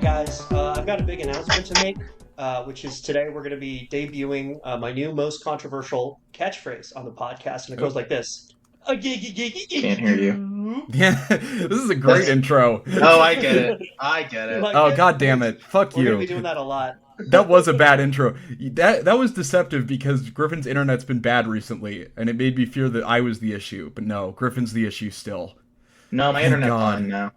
guys, I've got a big announcement to make, which is today we're going to be debuting my new most controversial catchphrase on the podcast, and it goes like this. Can't hear you. Yeah, this is a great That's- intro. Oh, I get it. I get it. Like, Oh, god damn it. Fuck We're going to you. be doing that a lot. That was a bad intro. That was deceptive because Griffin's internet's been bad recently, and it made me fear that I was the issue. But no, Griffin's the issue still. No, my Thank internet's God. fine now.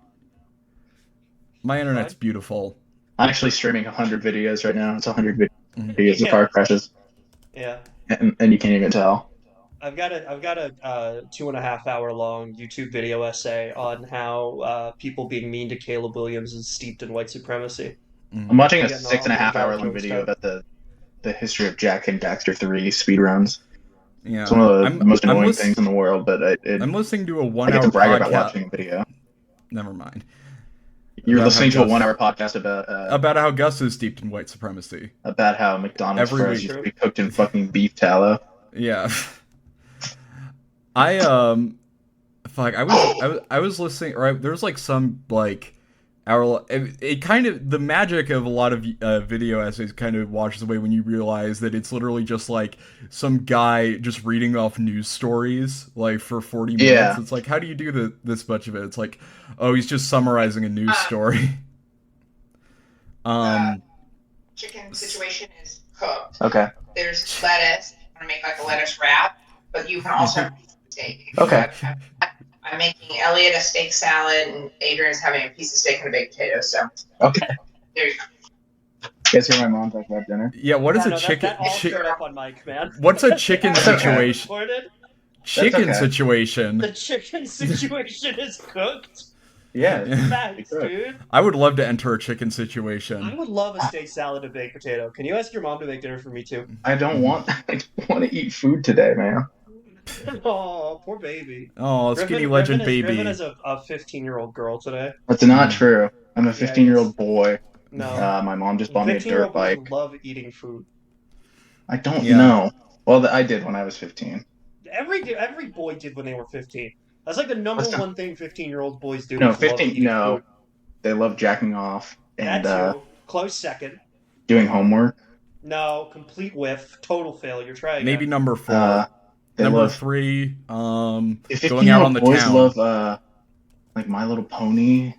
My internet's beautiful. I'm actually streaming 100 videos right now. It's 100 videos Yeah. of car crashes, Yeah. and you can't even tell. I've got a 2.5 hour long YouTube video essay on how people being mean to Caleb Williams is steeped in white supremacy. I'm watching a Getting all 6.5 hour long jokes video out. about the history of Jack and Daxter 3 speedruns. Yeah. It's one of the most annoying lis- things in the world, but I'm listening to a I get 1 hour to brag podcast. about watching a video. Never mind. You're About listening how to a Gus- 1 hour podcast About how Gus is steeped in white supremacy. about how McDonald's Every fries week. used to be cooked in fucking beef tallow. Yeah. I fuck. I was listening. Or there's like some like hour. It kind of the magic of a lot of video essays kind of washes away when you realize that it's literally just like some guy just reading off news stories like for 40 minutes. Yeah. It's like, how do you do this much of it? It's like, oh, he's just summarizing a news story. Chicken situation is cooked. Okay. There's lettuce. I'm gonna make like a lettuce wrap, but you can also have a piece of steak. Okay. I'm making Elliot a steak salad, and Adrian's having a piece of steak and a baked potato. So Okay. there you go. Guess hear my mom talk about dinner. Yeah. What is Yeah, a no, chicken? That all showed up on mic, man. What's a chicken That's okay. situation? Recorded. Chicken okay. situation. The chicken situation is cooked. Yeah. Facts, good. dude. I would love to enter a chicken I situation. would love a steak salad and baked potato. Can you ask your mom to make dinner for me too? I don't want to eat food today, man. Oh, poor baby. Oh, skinny legend baby. Griffin is a 15-year-old girl today. That's not true. I'm a 15-year-old boy. No. My mom just bought me a 15-year-old dirt bike. boys love eating food. I don't Yeah. know. Well, I did when I was 15. Every boy did when they were 15. That's like the number That's not- one thing 15-year-old boys do. No, is love 15. eating No, food. they love jacking off and That too. Close second. doing homework. No, complete whiff. Total failure. Try again. Maybe number 4. They Number love 3, going 15-year-old out on the boys town. love like My Little Pony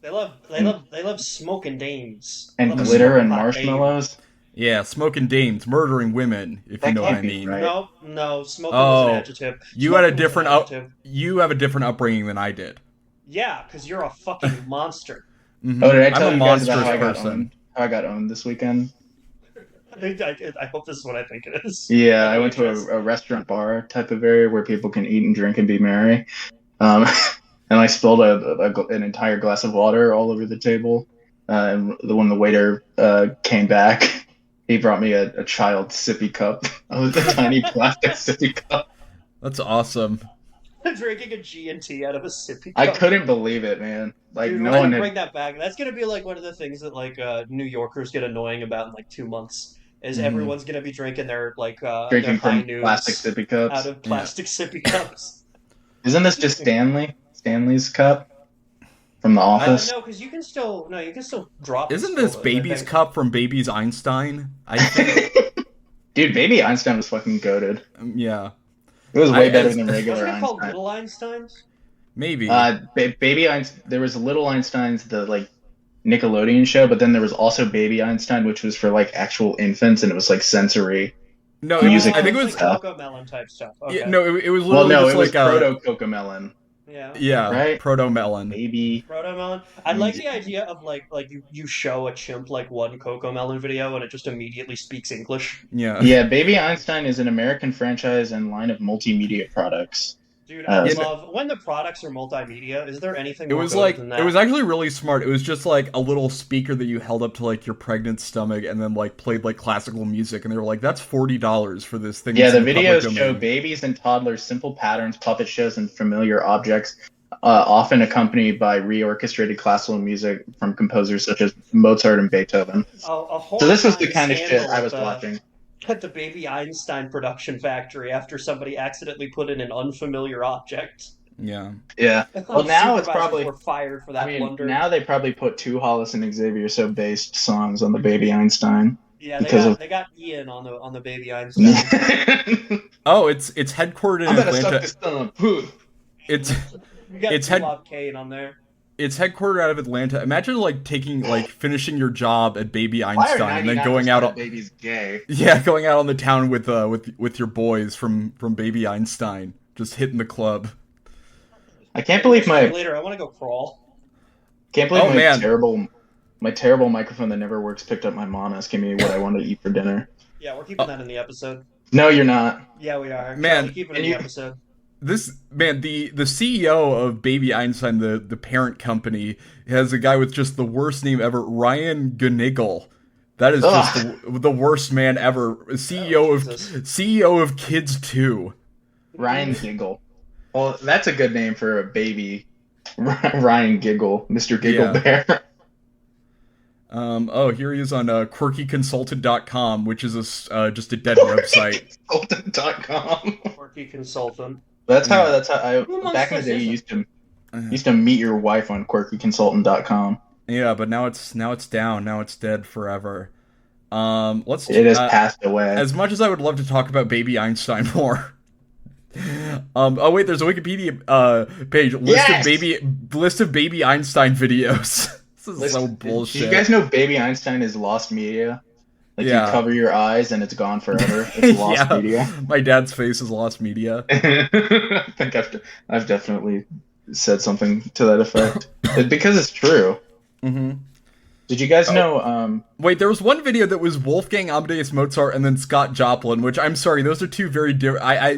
They love smoking dames. and They love a glitter and smoking hot dame. marshmallows. Yeah, smoking dames, murdering women, if That you know what I can't be mean. right. No, smoking was Oh, an adjective. You had a Smoking was an different adjective. you have a different upbringing than I did. Yeah, because you're a fucking monster. Mhm. Oh, did I tell I'm a you guys about monstrous how I got person. owned? How I got owned this weekend? I hope this is what I think it is. Yeah, I went to a restaurant bar type of area where people can eat and drink and be merry. And I spilled an entire glass of water all over the table. And when the waiter came back, he brought me a child sippy cup. It was a tiny plastic sippy cup. That's awesome. Drinking a G&T out of a sippy I cup. couldn't believe it, man. Like Dude, no why one don't you had. bring that back. That's gonna be like one of the things that like New Yorkers get annoying about in like 2 months. Is Mhm. everyone's gonna be drinking their like Drinking their high from noons plastic sippy cups. out of plastic sippy cups. Isn't this just Stanley's cup from The Office? No, because you can still drop. Isn't and this spill it, I baby's think. cup from Baby's Einstein? I think. Dude, Baby Einstein was fucking goated. Yeah, It was way I- better it's- than regular Wasn't it called Einstein. Little Einsteins? maybe. Baby Einstein. There was Little Einstein's, the like Nickelodeon show, but then there was also Baby Einstein, which was for like actual infants, and it was like sensory. No, music. I think it It's was. like Coco Melon type stuff. Okay. Yeah, no, it was Well, literally no, just it was like a proto Cocomelon. Yeah. yeah, Right? proto melon. Baby. Proto Melon. I like the idea of like you show a chimp like one Coco Melon video and it just immediately speaks English. Yeah. Yeah, Baby Einstein is an American franchise and line of multimedia products. Dude, I Yeah. love when the products are multimedia. Is there anything It more was good like than that? it was actually really smart. It was just like a little speaker that you held up to like your pregnant stomach and then like played like classical music and they were like, that's $40 for this thing. Yeah, that's the in public videos domain." show babies and toddlers simple patterns, puppet shows, and familiar objects, often accompanied by reorchestrated classical music from composers such as Mozart and Beethoven. A So this was the horrifying kind of shit scandal I was at the- watching. At the Baby Einstein production factory after somebody accidentally put in an unfamiliar object. Yeah. Yeah. Well, now it's Supervisors probably. were fired for that I mean, blunder. now they probably put two Hollis and Xavier So based songs on the Baby Einstein Yeah, because of. they got Ian on the Baby Einstein. Oh, it's headquartered in I'm gonna suck Atlanta. this thumb. Pooh. It's You got it's head Gustav Kane on there. it's headquartered out of Atlanta. Imagine finishing your job at Baby Why are Einstein and then 99% going out of on, babies gay? yeah, going out on the town with your boys from Baby Einstein, just hitting the club. I can't believe my Later, I want to go crawl. Oh, man. my terrible microphone that never works picked up my mom asking me what I wanted to eat for dinner. Yeah, we're keeping that in the episode. No, you're not. Yeah, we are. Man, We're keeping it in the episode. The CEO of Baby Einstein, the parent company, has a guy with just the worst name ever, Ryan Gunigel. That is just the worst man ever. CEO of Kids 2. Ryan Giggle. Well, that's a good name for a baby. Ryan Giggle, Mr. Giggle Bear. Here he is on quirkyconsultant.com, which is just a dead website. Consultant.com. Quirky consultant. That's how I Who back in the day amongst us you used to meet your wife on quirkyconsultant.com. Yeah, but now it's down. Now it's dead forever. It has passed away. As much as I would love to talk about Baby Einstein more. Oh wait, there's a Wikipedia page list of Baby Einstein videos. This is so bullshit. Do you guys know Baby Einstein is lost media? Like you cover your eyes and it's gone forever. It's lost media. My dad's face is lost media. I think I've definitely said something to that effect. Because it's true. Mm-hmm. Did you guys know? Wait, there was one video that was Wolfgang Amadeus Mozart and then Scott Joplin, which I'm sorry, those are two very different. I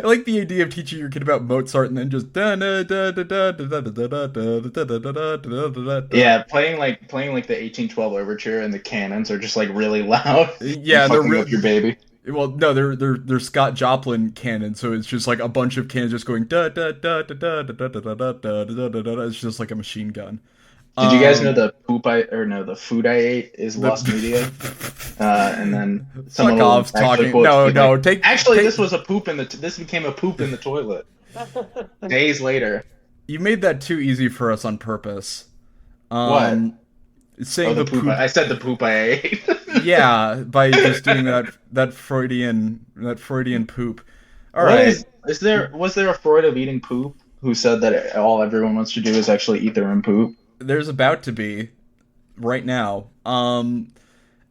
like the idea of teaching your kid about Mozart and then just playing like the 1812 overture and the cannons are just like really loud. Yeah, they're with your baby. Well, no, they're Scott Joplin cannons, so it's just like a bunch of cannons just going da da da da da da da da da da da da da. It's just like a machine gun. Did you guys know the food I ate is lost media? And then fuck off talking. No, this became a poop in the toilet. Days later. You made that too easy for us on purpose. What? Saying the poop. I said the poop I ate. Yeah, by just doing that Freudian poop. All right. Was there a Freud of eating poop who said that all everyone wants to do is actually eat their own poop? There's about to be right now.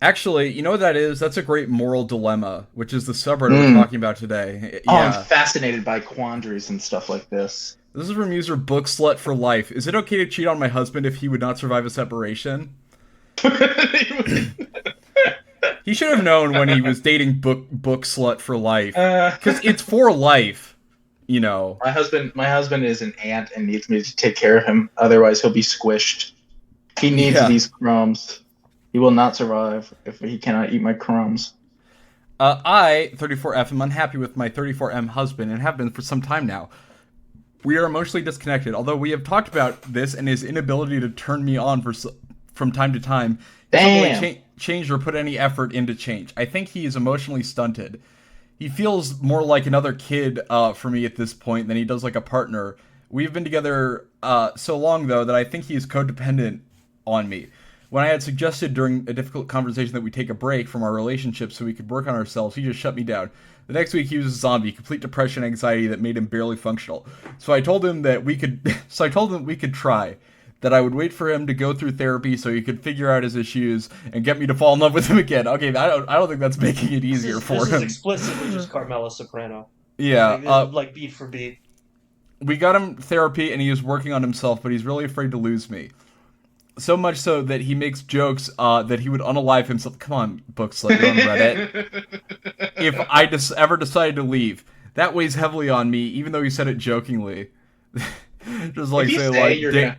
Actually, you know what that is? That's a great moral dilemma, which is the subreddit we're talking about today. Oh, yeah. I'm fascinated by quandaries and stuff like this. This is from user Bookslut for Life. Is it okay to cheat on my husband if he would not survive a separation? He should have known when he was dating Bookslut for Life, because it's for life. You know, my husband is an ant and needs me to take care of him. Otherwise, he'll be squished. He needs these crumbs. He will not survive if he cannot eat my crumbs. I, 34F, am unhappy with my 34M husband and have been for some time now. We are emotionally disconnected. Although we have talked about this and his inability to turn me on from time to time, he hasn't really changed or put any effort into change. I think he is emotionally stunted. He feels more like another kid for me at this point than he does like a partner. We've been together so long, though, that I think he is codependent on me. When I had suggested during a difficult conversation that we take a break from our relationship so we could work on ourselves, he just shut me down. The next week, he was a zombie, complete depression, anxiety that made him barely functional. So I told him that we could try. That I would wait for him to go through therapy so he could figure out his issues and get me to fall in love with him again. Okay, I don't think that's making it easier for him. This is explicitly just Carmela Soprano. Yeah. Like beat for beat. We got him therapy and he is working on himself, but he's really afraid to lose me. So much so that he makes jokes that he would unalive himself. Come on, Bookslut, you're on Reddit. If I ever decided to leave. That weighs heavily on me, even though he said it jokingly. Just like say like...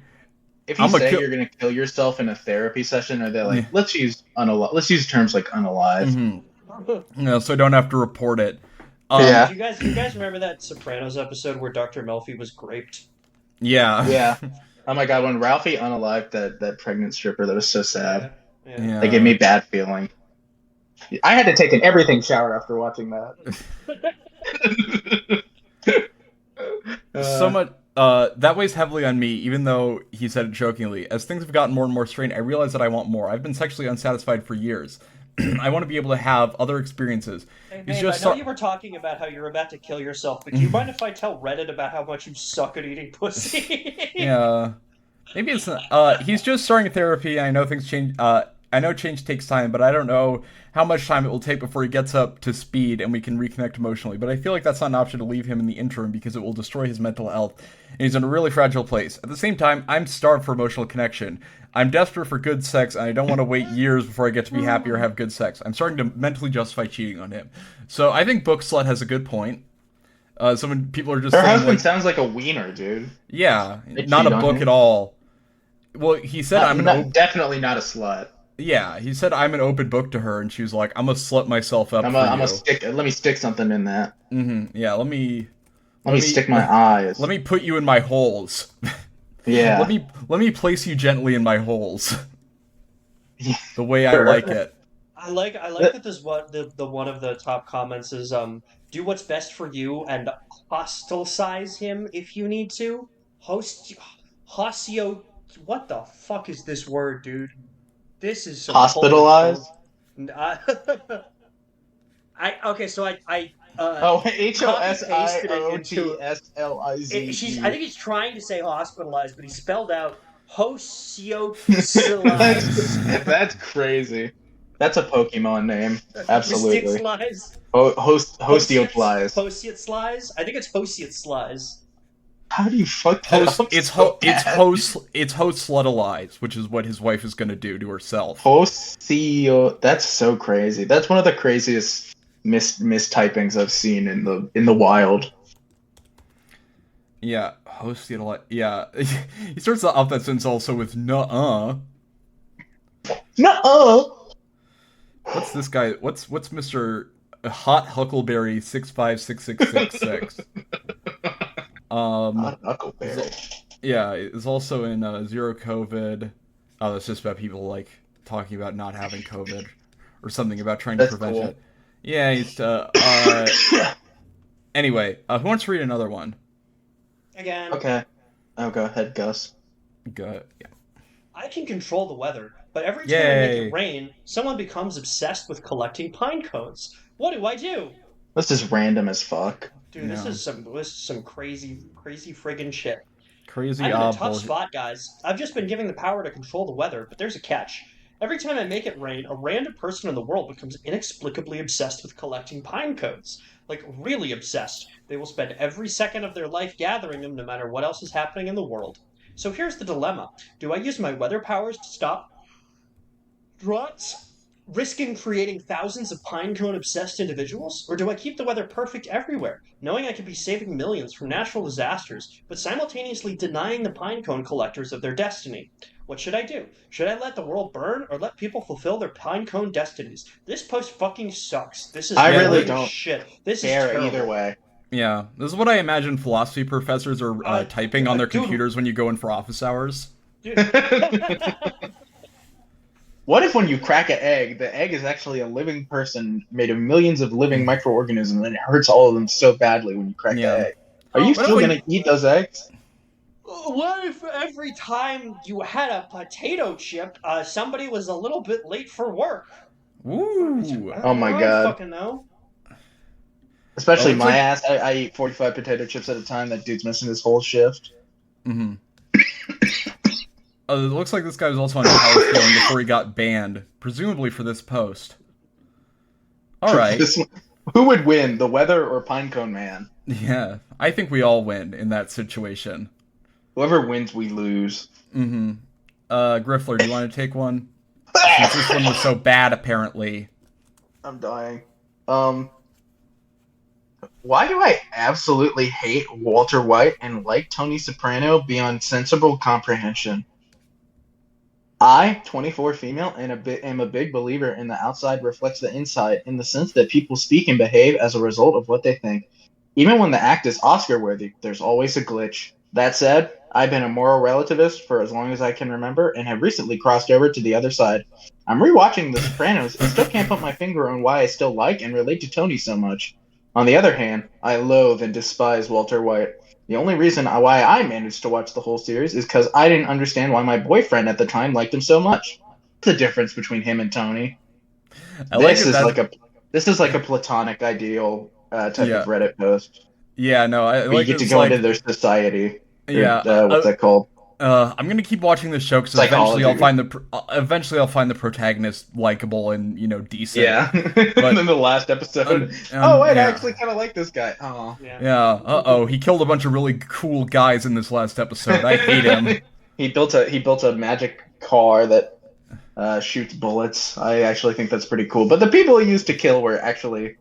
If you say you're gonna kill yourself in a therapy session, are they like, let's use terms like unalive? Mm-hmm. No, so I don't have to report it. Yeah. Do you guys remember that Sopranos episode where Dr. Melfi was graped? Yeah. Yeah. Oh my god, when Ralphie unalived that pregnant stripper, that was so sad. Yeah. That gave me bad feeling. I had to take an everything shower after watching that. so much. That weighs heavily on me, even though he said it jokingly. As things have gotten more and more strained, I realize that I want more. I've been sexually unsatisfied for years. I want to be able to have other experiences. Hey, He's babe, I just know you were talking about how you're about to kill yourself, but do you mind if I tell Reddit about how much you suck at eating pussy? yeah. Maybe it's he's just starting therapy. I know things change. I know change takes time, but I don't know how much time it will take before he gets up to speed and we can reconnect emotionally. But I feel like that's not an option to leave him in the interim because it will destroy his mental health, and he's in a really fragile place. At the same time, I'm starved for emotional connection. I'm desperate for good sex, and I don't want to wait years before I get to be happy or have good sex. I'm starting to mentally justify cheating on him. So I think Book Slut has a good point. So when people are just Her saying, husband like, sounds like a wiener, dude. yeah, They not cheat a on book him. at all. Well, he said Definitely not a slut. yeah, he said I'm an open book to her, and she was like, I'm gonna slut myself up for I'm you. a stick. Let me stick something in that. Yeah, let me Stick my eyes. let me put you in my holes. Yeah. let me place you gently in my holes. The way I Sure. like it. I like that this the one of the top comments is do what's best for you and hostile him if you need to. Hostio what the fuck is this word, dude? This is some Hospitalized. I, okay, so I Oh, copy pasted it into HOSIOTSLIZE. I think he's trying to say hospitalized, but he spelled out hostio. That's crazy. That's a Pokemon name. Absolutely. Slies. Hostioplies. Hosiot Slies? I think it's Hosiot Slies. How do you fuck that Host, up it's so it's bad? host slutalize, which is what his wife is gonna do to herself. Hostio. That's so crazy. That's one of the craziest mistypings I've seen in the wild. Yeah, host yeah. He starts off that sentence also with nuh-uh. No. What's this guy? What's Mr. Hot Huckleberry 656666? Not Huckleberry. Yeah, it's also in Zero COVID. Oh, that's just about people like talking about not having COVID or something about trying to prevent cool. it. Yeah, he's anyway, who wants to read another one? Again, Okay. Oh, go ahead, Gus. Go. Yeah. I can control the weather, but every time I make Yay. it rain, someone becomes obsessed with collecting pine cones. What do I do? This is random as fuck. Dude, this is some crazy friggin' shit. Crazy I'm in a tough bullshit. spot, guys. I've just been given the power to control the weather, but there's a catch. Every time I make it rain, a random person in the world becomes inexplicably obsessed with collecting pine cones. Like, really obsessed. They will spend every second of their life gathering them no matter what else is happening in the world. So here's the dilemma. Do I use my weather powers to stop droughts, risking creating thousands of pinecone obsessed individuals? Or do I keep the weather perfect everywhere, knowing I could be saving millions from natural disasters, but simultaneously denying the pinecone collectors of their destiny? What should I do? Should I let the world burn or let people fulfill their pinecone destinies? This post fucking sucks. This is I really boring don't shit. This is care terrible. either way. Yeah, this is what I imagine philosophy professors are typing on their dude. computers when you go in for office hours. Dude. What if when you crack an egg, the egg is actually a living person made of millions of living microorganisms and it hurts all of them so badly when you crack the egg? Are you still going to eat those eggs? What if every time you had a potato chip, somebody was a little bit late for work? Ooh. Oh my I don't God. fucking know. Especially my ass. I eat 45 potato chips at a time. That dude's missing his whole shift. Mm-hmm. It looks like this guy was also on power scaling before he got banned, presumably for this post. All right. Who would win, the weather or Pinecone Man? Yeah, I think we all win in that situation. Whoever wins, we lose. Mm-hmm. Griffler, do you want to take one? Since this one was so bad, apparently. I'm dying. Why do I absolutely hate Walter White and like Tony Soprano beyond sensible comprehension? I, 24 female, am a big believer in the outside reflects the inside in the sense that people speak and behave as a result of what they think. Even when the act is Oscar-worthy, there's always a glitch. That said, I've been a moral relativist for as long as I can remember and have recently crossed over to the other side. I'm rewatching The Sopranos and still can't put my finger on why I still like and relate to Tony so much. On the other hand, I loathe and despise Walter White. The only reason why I managed to watch the whole series is because I didn't understand why my boyfriend at the time liked him so much. The difference between him and Tony. I like This it. is like a this is like a platonic ideal type Yeah. of Reddit post. Yeah, no, I Where like you get to it's go like, into their society. Or, yeah, what's that called? I'm gonna keep watching this show because eventually Psychology. I'll find the protagonist likable and decent. Yeah. And then the last episode. I yeah. actually kind of like this guy. Oh. Yeah. He killed a bunch of really cool guys in this last episode. I hate him. He built a magic car that shoots bullets. I actually think that's pretty cool. But the people he used to kill were actually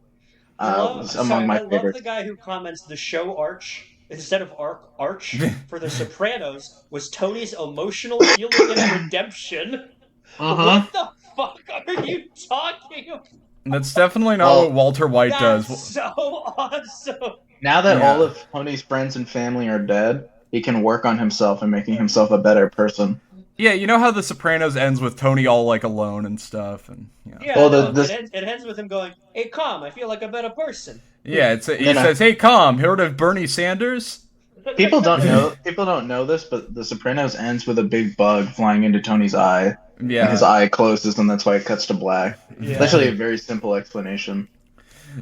among my I love favorites. the guy who comments the show arch instead of arch for The Sopranos was Tony's emotional healing and redemption. What the fuck are you talking about? That's definitely not what Walter White does. So awesome. Now that all of Tony's friends and family are dead, he can work on himself and making himself a better person. Yeah, you know how The Sopranos ends with Tony all like alone and stuff, and it ends with him going, "Hey, calm, I feel like a better person." Yeah, he says, "Hey, calm, heard of Bernie Sanders?" People don't know this, but The Sopranos ends with a big bug flying into Tony's eye. Yeah, and his eye closes, and that's why it cuts to black. Yeah. It's actually a very simple explanation.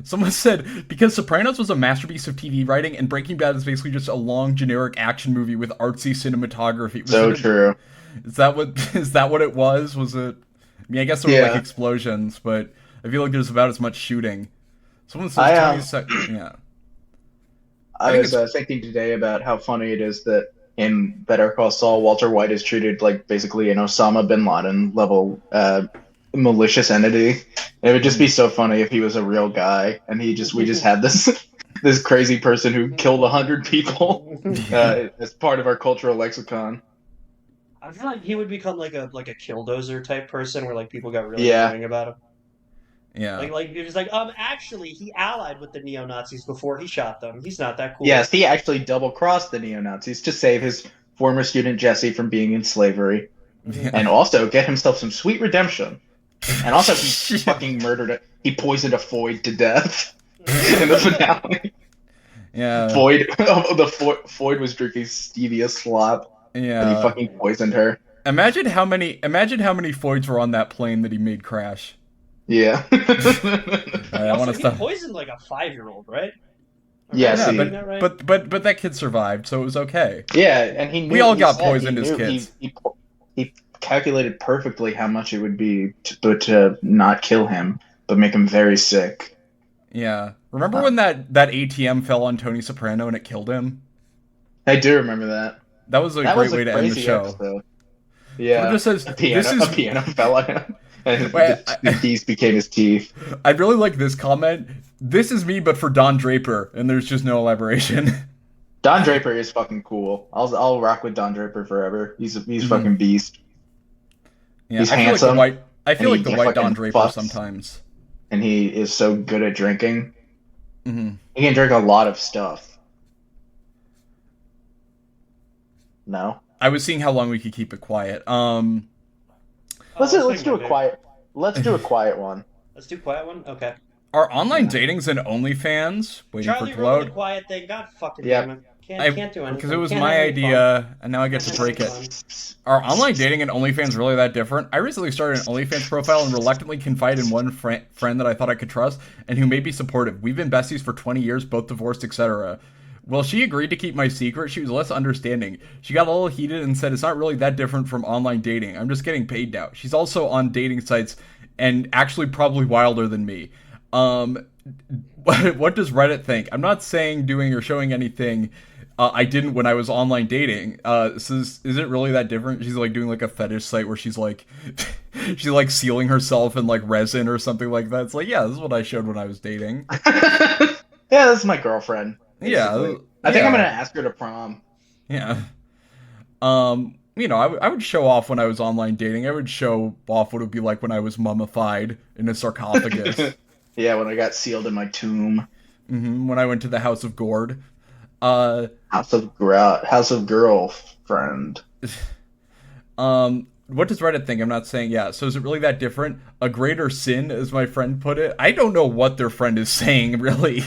Someone said, because Sopranos was a masterpiece of TV writing, and Breaking Bad is basically just a long, generic action movie with artsy cinematography. True. Is that what it was? Was it? I mean, I guess there were like explosions, but I feel like there's about as much shooting. Someone says yeah. I was thinking today about how funny it is that in Better Call Saul, Walter White is treated like basically an Osama bin Laden level malicious entity. It would just be so funny if he was a real guy and we just had this crazy person who killed 100 people as part of our cultural lexicon. I feel like he would become like a killdozer type person where like people got really annoying about him. Yeah. Like it was like, actually he allied with the neo-Nazis before he shot them. He's not that cool. Yes, he actually double-crossed the neo-Nazis to save his former student Jesse from being in slavery. Yeah. And also get himself some sweet redemption. And also he fucking murdered it. He poisoned a Foyd to death in the finale. Yeah. Foyd was drinking stevia slop. Yeah. And he fucking poisoned her. Imagine how many Foyds were on that plane that he made crash. Yeah. He poisoned like a 5-year-old, right? But that kid survived, so it was okay. Yeah, and he knew, we all got poisoned as kids. He calculated perfectly how much it would be to not kill him, but make him very sick. Yeah. Remember when that ATM fell on Tony Soprano and it killed him? I do remember that. That was a great way to end the show. Episode. Yeah. It just says, a piano fell on him. And the keys became his teeth. I really like this comment. This is me, but for Don Draper, and there's just no elaboration. Don Draper is fucking cool. I'll rock with Don Draper forever. He's fucking beast. Yeah, he's handsome. I feel like the white Don Draper sometimes. And he is so good at drinking. Mm-hmm. He can drink a lot of stuff. No? I was seeing how long we could keep it quiet. Let's do a quiet one. Let's do a quiet one? Okay. Are online datings and OnlyFans waiting Charlie for it to load? The quiet thing. God fucking damn it. Can't do anything. Because it was my idea, and now I get to break it. Are online dating and OnlyFans really that different? I recently started an OnlyFans profile and reluctantly confided in one friend that I thought I could trust, and who may be supportive. We've been besties for 20 years, both divorced, etc. Well, she agreed to keep my secret. She was less understanding. She got a little heated and said it's not really that different from online dating. I'm just getting paid now. She's also on dating sites and actually probably wilder than me. What does Reddit think? I'm not saying doing or showing anything I didn't when I was online dating. Is it really that different? She's like doing like a fetish site where she's like sealing herself in like resin or something like that. It's like, yeah, this is what I showed when I was dating. Yeah, this is my girlfriend. Basically. Yeah. I think I'm gonna ask her to prom. Yeah. I would show off when I was online dating. I would show off what it would be like when I was mummified in a sarcophagus. Yeah, when I got sealed in my tomb. Mm-hmm. When I went to the House of Gord. House of Girlfriend. What does Reddit think? I'm not saying yeah. So is it really that different? A greater sin, as my friend put it? I don't know what their friend is saying, really.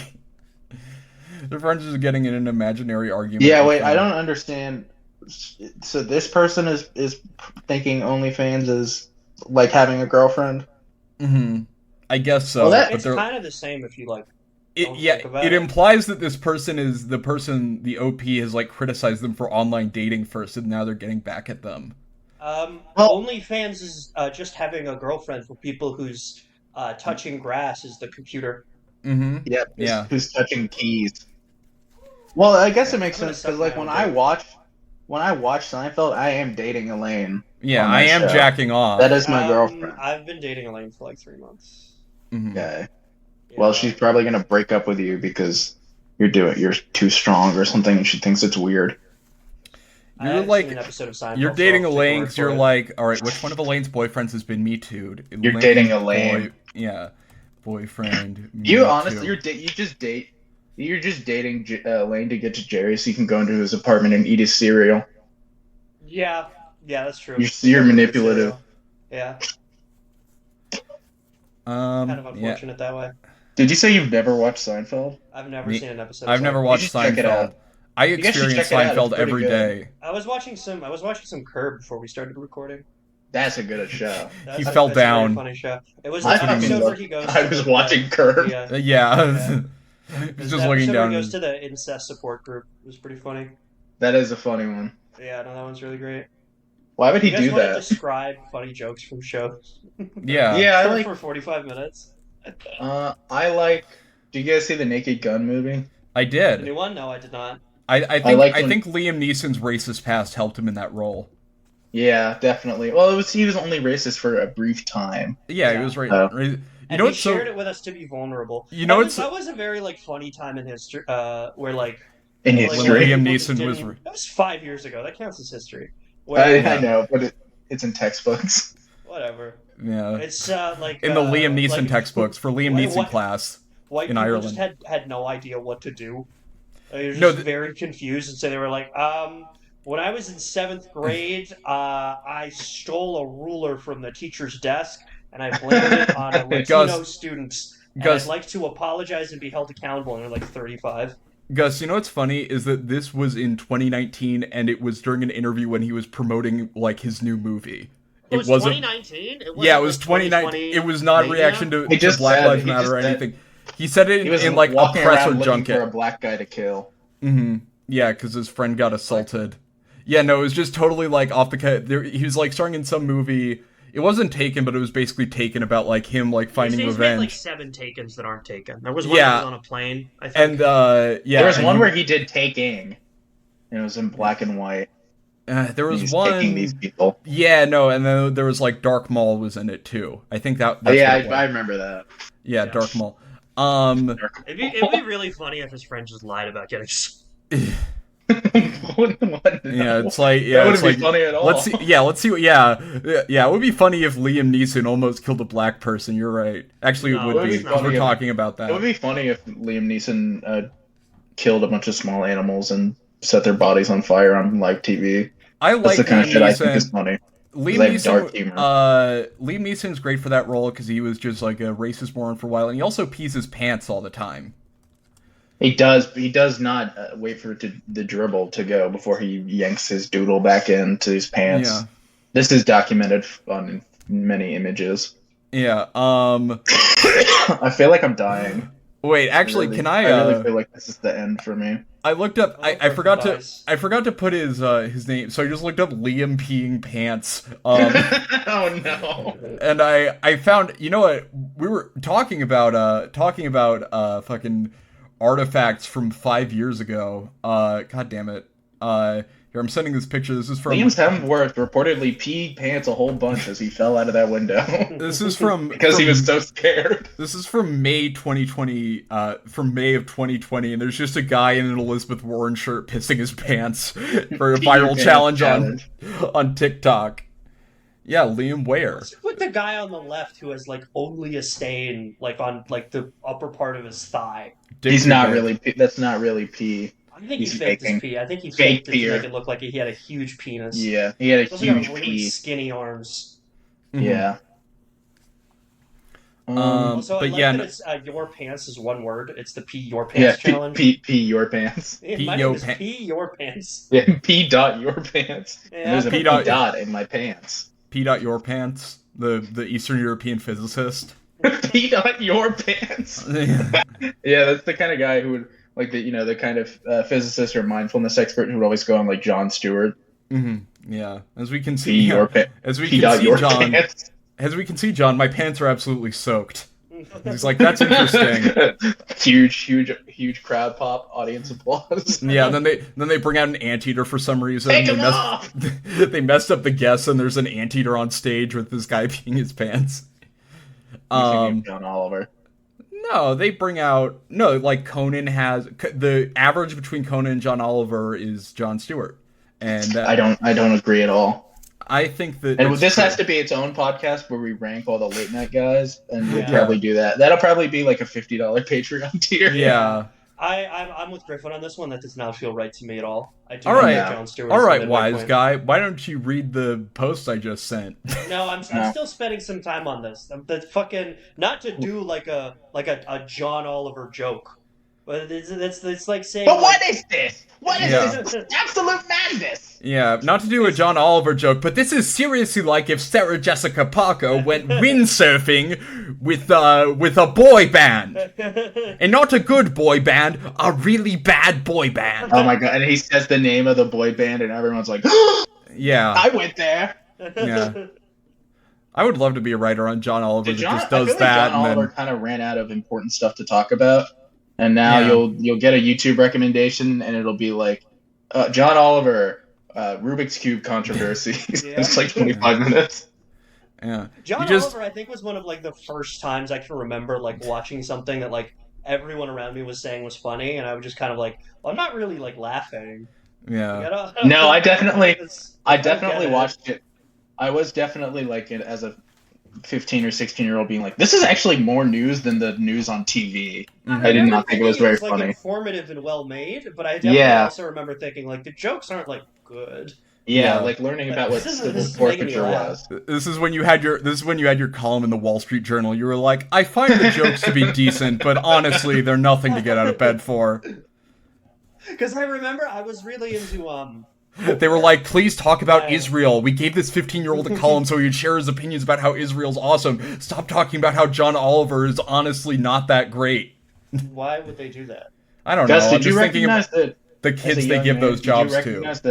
Their friends is getting in an imaginary argument. Yeah, with wait, them. I don't understand. So this person is thinking OnlyFans is like having a girlfriend? I guess so. Well, that- but It's they're kind of the same if you like. Don't think about it it. implies that this person is the person the OP has like criticized them for online dating first, and now they're getting back at them. Well- OnlyFans is just having a girlfriend for people whose touching grass is the computer. Yeah, Yeah. who's touching keys. Well, I guess it makes I'm gonna sense because suck like my when own I dick. watch Seinfeld, I am dating Elaine. Yeah, on that I am show. jacking off. That is my girlfriend. I've been dating Elaine for like 3 months. Okay. Yeah. Well, she's probably gonna break up with you because you're too strong or something, and she thinks it's weird. I You're haven't like- seen an episode of Seinfeld, You're so dating I'll take your Elaine word because for you're it. like, all right, which one of Elaine's boyfriends has been me too'd? You're dating Elaine. Yeah, boyfriend. Me You honestly, too. you're just dating Elaine to get to Jerry so you can go into his apartment and eat his cereal. Yeah, that's true. You're manipulative. Yeah, kind of Yeah. unfortunate that way. Did you say you've never watched Seinfeld? I've never Me- seen an episode. I've of never Seinfeld. watched You should check it Seinfeld. out. I You guys should experience check it out. It's Seinfeld pretty every good. day. I was watching some Curb before we started recording. That's a good show. He fell that's a very down. funny show. It was I the fucking episode love- where he goes. I to was the- watching Curb. Yeah. Yeah. He's just looking Where down. he goes to the incest support group. It was pretty funny. That is a funny one. Yeah, no, that one's really great. Why would he You guys do want to that? describe funny jokes from shows? Yeah. Yeah, I like. for 45 minutes. I like. Do you guys see the Naked Gun movie? I The did. new one? No, I did not. I like when- think Liam Neeson's racist past helped him in that role. Yeah, definitely. Well, he was only racist for a brief time. Yeah, Yeah. he was right. Oh. You And know he what's so shared it with us to be vulnerable. You know what's- that was a very like funny time in history, where like In like, history. Liam people just Neeson was didn't- That was 5 years ago. That counts as history. Where, I know, but it's in textbooks. Whatever. yeah. It's like In the Liam Neeson like, textbooks for Liam Wait, Neeson what? class. White in people Ireland. just had no idea what to do. They were No, just very confused, and so they were like, when I was in 7th grade, I stole a ruler from the teacher's desk, and I blamed it on a Latino student. And Gus- I'd like to apologize and be held accountable. And they're like 35. Gus, you know what's funny is that this was in 2019, and it was during an interview when he was promoting like his new movie. It was wasn't. 2019. Yeah, it was 2019. It was not a reaction to, He just Black said- Lives he Matter just or said- anything. He said it He was in like a walking press or around looking junket. for a black guy to kill. Yeah, because his friend got assaulted. Yeah, no, it was just totally like off the cut. He was like starring in some movie. It wasn't Taken, but it was basically Taken about like him like finding He's made like revenge. 7 Takens that aren't taken. There was one Yeah. that was on a plane, I think. And yeah, There was and one where he did Taking, and it was in black and white. there was He's one. taking these people. Yeah, no, and then there was like Dark Maul was in it too. I think that's Oh, yeah, what it was. I remember that. Yeah, Yeah. Dark Maul. It'd be really funny if his friend just lied about getting. What? Yeah, it's like that it's wouldn't like be funny at all. let's see. Yeah. It would be funny if Liam Neeson almost killed a black person. You're right. Actually, No, it would it be would be because we're funny if- talking about that. It would be funny if Liam Neeson killed a bunch of small animals and set their bodies on fire on live TV. I That's like the kind of Liam shit I think is Neeson. funny. Liam they have dark humor. Liam Neeson's great for that role because he was just like a racist moron for a while, and he also pees his pants all the time. He does not wait for the dribble to go before he yanks his doodle back into his pants. Yeah. This is documented on many images. Yeah. I feel like I'm dying. Wait. Actually, Really. can I I? really feel like this is the end for me. I looked up. I perfect forgot to. advice. I forgot to put his name. So I just looked up Liam peeing pants. Oh no! And I found, you know what, we were talking about fucking artifacts from 5 years ago. God damn it. Here, I'm sending this picture. This is from Liam's Hemsworth reportedly peed pants a whole bunch as he fell out of that window. this is from Because he was so scared. This is from May 2020, from May of 2020, and there's just a guy in an Elizabeth Warren shirt pissing his pants for a Pee viral pants challenge challenge. on TikTok. Yeah, Liam Ware. What's with the guy on the left who has like only a stain like on like the upper part of his thigh? He's not really. That's not really pee. I think He's he faked faking. his pee. I think he Fake faked it to peer. make it look like he had a huge penis. Yeah, he had a Those are huge really pee. skinny arms. Mhm. Yeah. Also, I but like yeah, that it's your pants is one word. It's the pee your Yeah, pants challenge. pee your pants. My name is pee your pants. Yeah, pee dot your pants. Yeah, And there's a P pee dot- dot in my pants. P. Dot your pants, the Eastern European physicist. Pee dot your pants. Yeah, that's the kind of guy who would like the kind of physicist or mindfulness expert who would always go on like Jon Stewart. Yeah, as we can Pee see, your as we pee can dot see, your John. pants. As we can see, John, my pants are absolutely soaked. He's like, that's interesting. huge crowd pop, audience applause. Yeah, and then they bring out an anteater for some reason. Take him off! They messed up the guests, and there's an anteater on stage with this guy peeing his pants. John Oliver. No, they bring out like Conan has the average between Conan and John Oliver is Jon Stewart, and I don't agree at all. I think that And this true. has to be its own podcast where we rank all the late night guys, and we'll Yeah. probably do that. That'll probably be like a $50 Patreon tier. Yeah. I'm with Griffin on this one. That does not feel right to me at all. I do All not right. think Jon Stewart. All is the right, midway wise point. guy. Why don't you read the post I just sent? No, I'm still spending some time on this. The fucking not to do like a John Oliver joke, but it's like saying. But what is this? What is Yeah. this? Absolute madness! Yeah, not to do a John Oliver joke, but this is seriously like if Sarah Jessica Parker went windsurfing with a boy band, and not a good boy band, a really bad boy band. Oh my god! And he says the name of the boy band, and everyone's like, Yeah, "I went there." yeah. I would love to be a writer on John Oliver that just I does feel like that, John Oliver and kind of ran out of important stuff to talk about, and now Yeah. you'll get a YouTube recommendation, and it'll be like, John Oliver, Rubik's Cube controversy. Yeah. It's like 25 minutes. yeah. John You just- Oliver, I think, was one of like the first times I can remember like watching something that like everyone around me was saying was funny, and I was just kind of like, well, I'm not really like laughing. Yeah. Like, No, I definitely I don't get it. watched it. I was definitely like as a 15 or 16-year-old being like, this is actually more news than the news on TV. I did not think it was very like, funny. informative and well made, but I definitely Yeah. also remember thinking like the jokes aren't like good. Yeah, Yeah. like learning about what This is civil making me forfeiture laugh. was. This is when you had your column in the Wall Street Journal. You were like, I find the jokes to be decent, but honestly, they're nothing to get out of bed for. Because I remember I was really into They were like, please talk about I- Israel. We gave this 15-year-old a column so he would share his opinions about how Israel's awesome. Stop talking about how John Oliver is honestly not that great. why would they do that? I don't Gus, know. I'm did you just thinking recognize of that the as a kids they young give man, those jobs did you to. recognize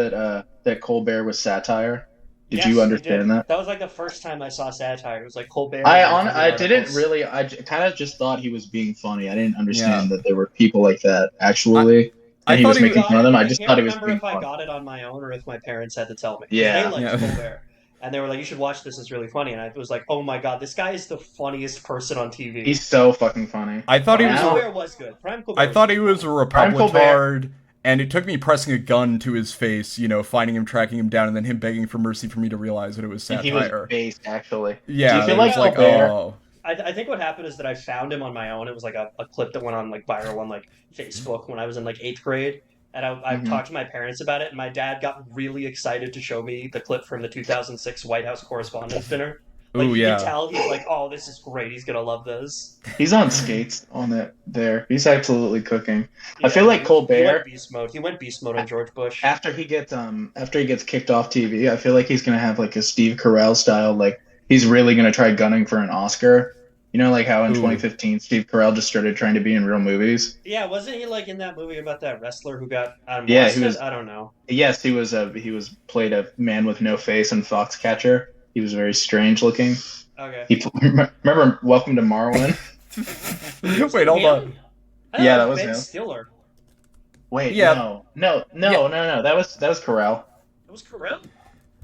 that Colbert was satire? Did Yes, you I understand did. that? That was like the first time I saw satire. It was like Colbert. I didn't really. I kind of just thought he was being funny. I didn't understand that there were people like that actually. I And he thought was he making was- fun of them. I I just can't thought he was remember being if I funny. got it on my own or if my parents had to tell me. Yeah. They liked Yeah. Colbert. And they were like, you should watch this, it's really funny. And I was like, oh my god, this guy is the funniest person on TV. He's so fucking funny. I thought he Prime was. Now- A, Colbert was good. Prime Colbert I thought he was a Prime Colbert. Republicard, and it took me pressing a gun to his face, finding him, tracking him down, and then him begging for mercy for me to realize that it was And he was satire. based actually. Yeah, Do you feel it like was Colbert? oh. I think what happened is that I found him on my own. It was like a clip that went on like viral on like Facebook when I was in like 8th grade. And I Mhm. talked to my parents about it, and my dad got really excited to show me the clip from the 2006 White House Correspondents' Dinner. Like, Ooh, you yeah. could tell he's like, oh, this is great. He's gonna love this. He's on skates on it there. He's absolutely cooking. I feel Yeah, like he Colbert- went beast mode. He went beast mode on George Bush. After he gets kicked off TV, I feel like he's gonna have like a Steve Carell style. Like he's really gonna try gunning for an Oscar. You know, like how in Ooh. 2015 Steve Carell just started trying to be in real movies. Yeah, wasn't he like in that movie about that wrestler who got Yeah, molested? he was- I don't know. Yes, he was played a man with no face in Foxcatcher. He was very strange looking. Okay. He remember Welcome to Marwin? Wait, hold on. Him? I thought Yeah, it that was Ben him. Stiller. Wait, Yeah. no. That was Carell. It was Carell.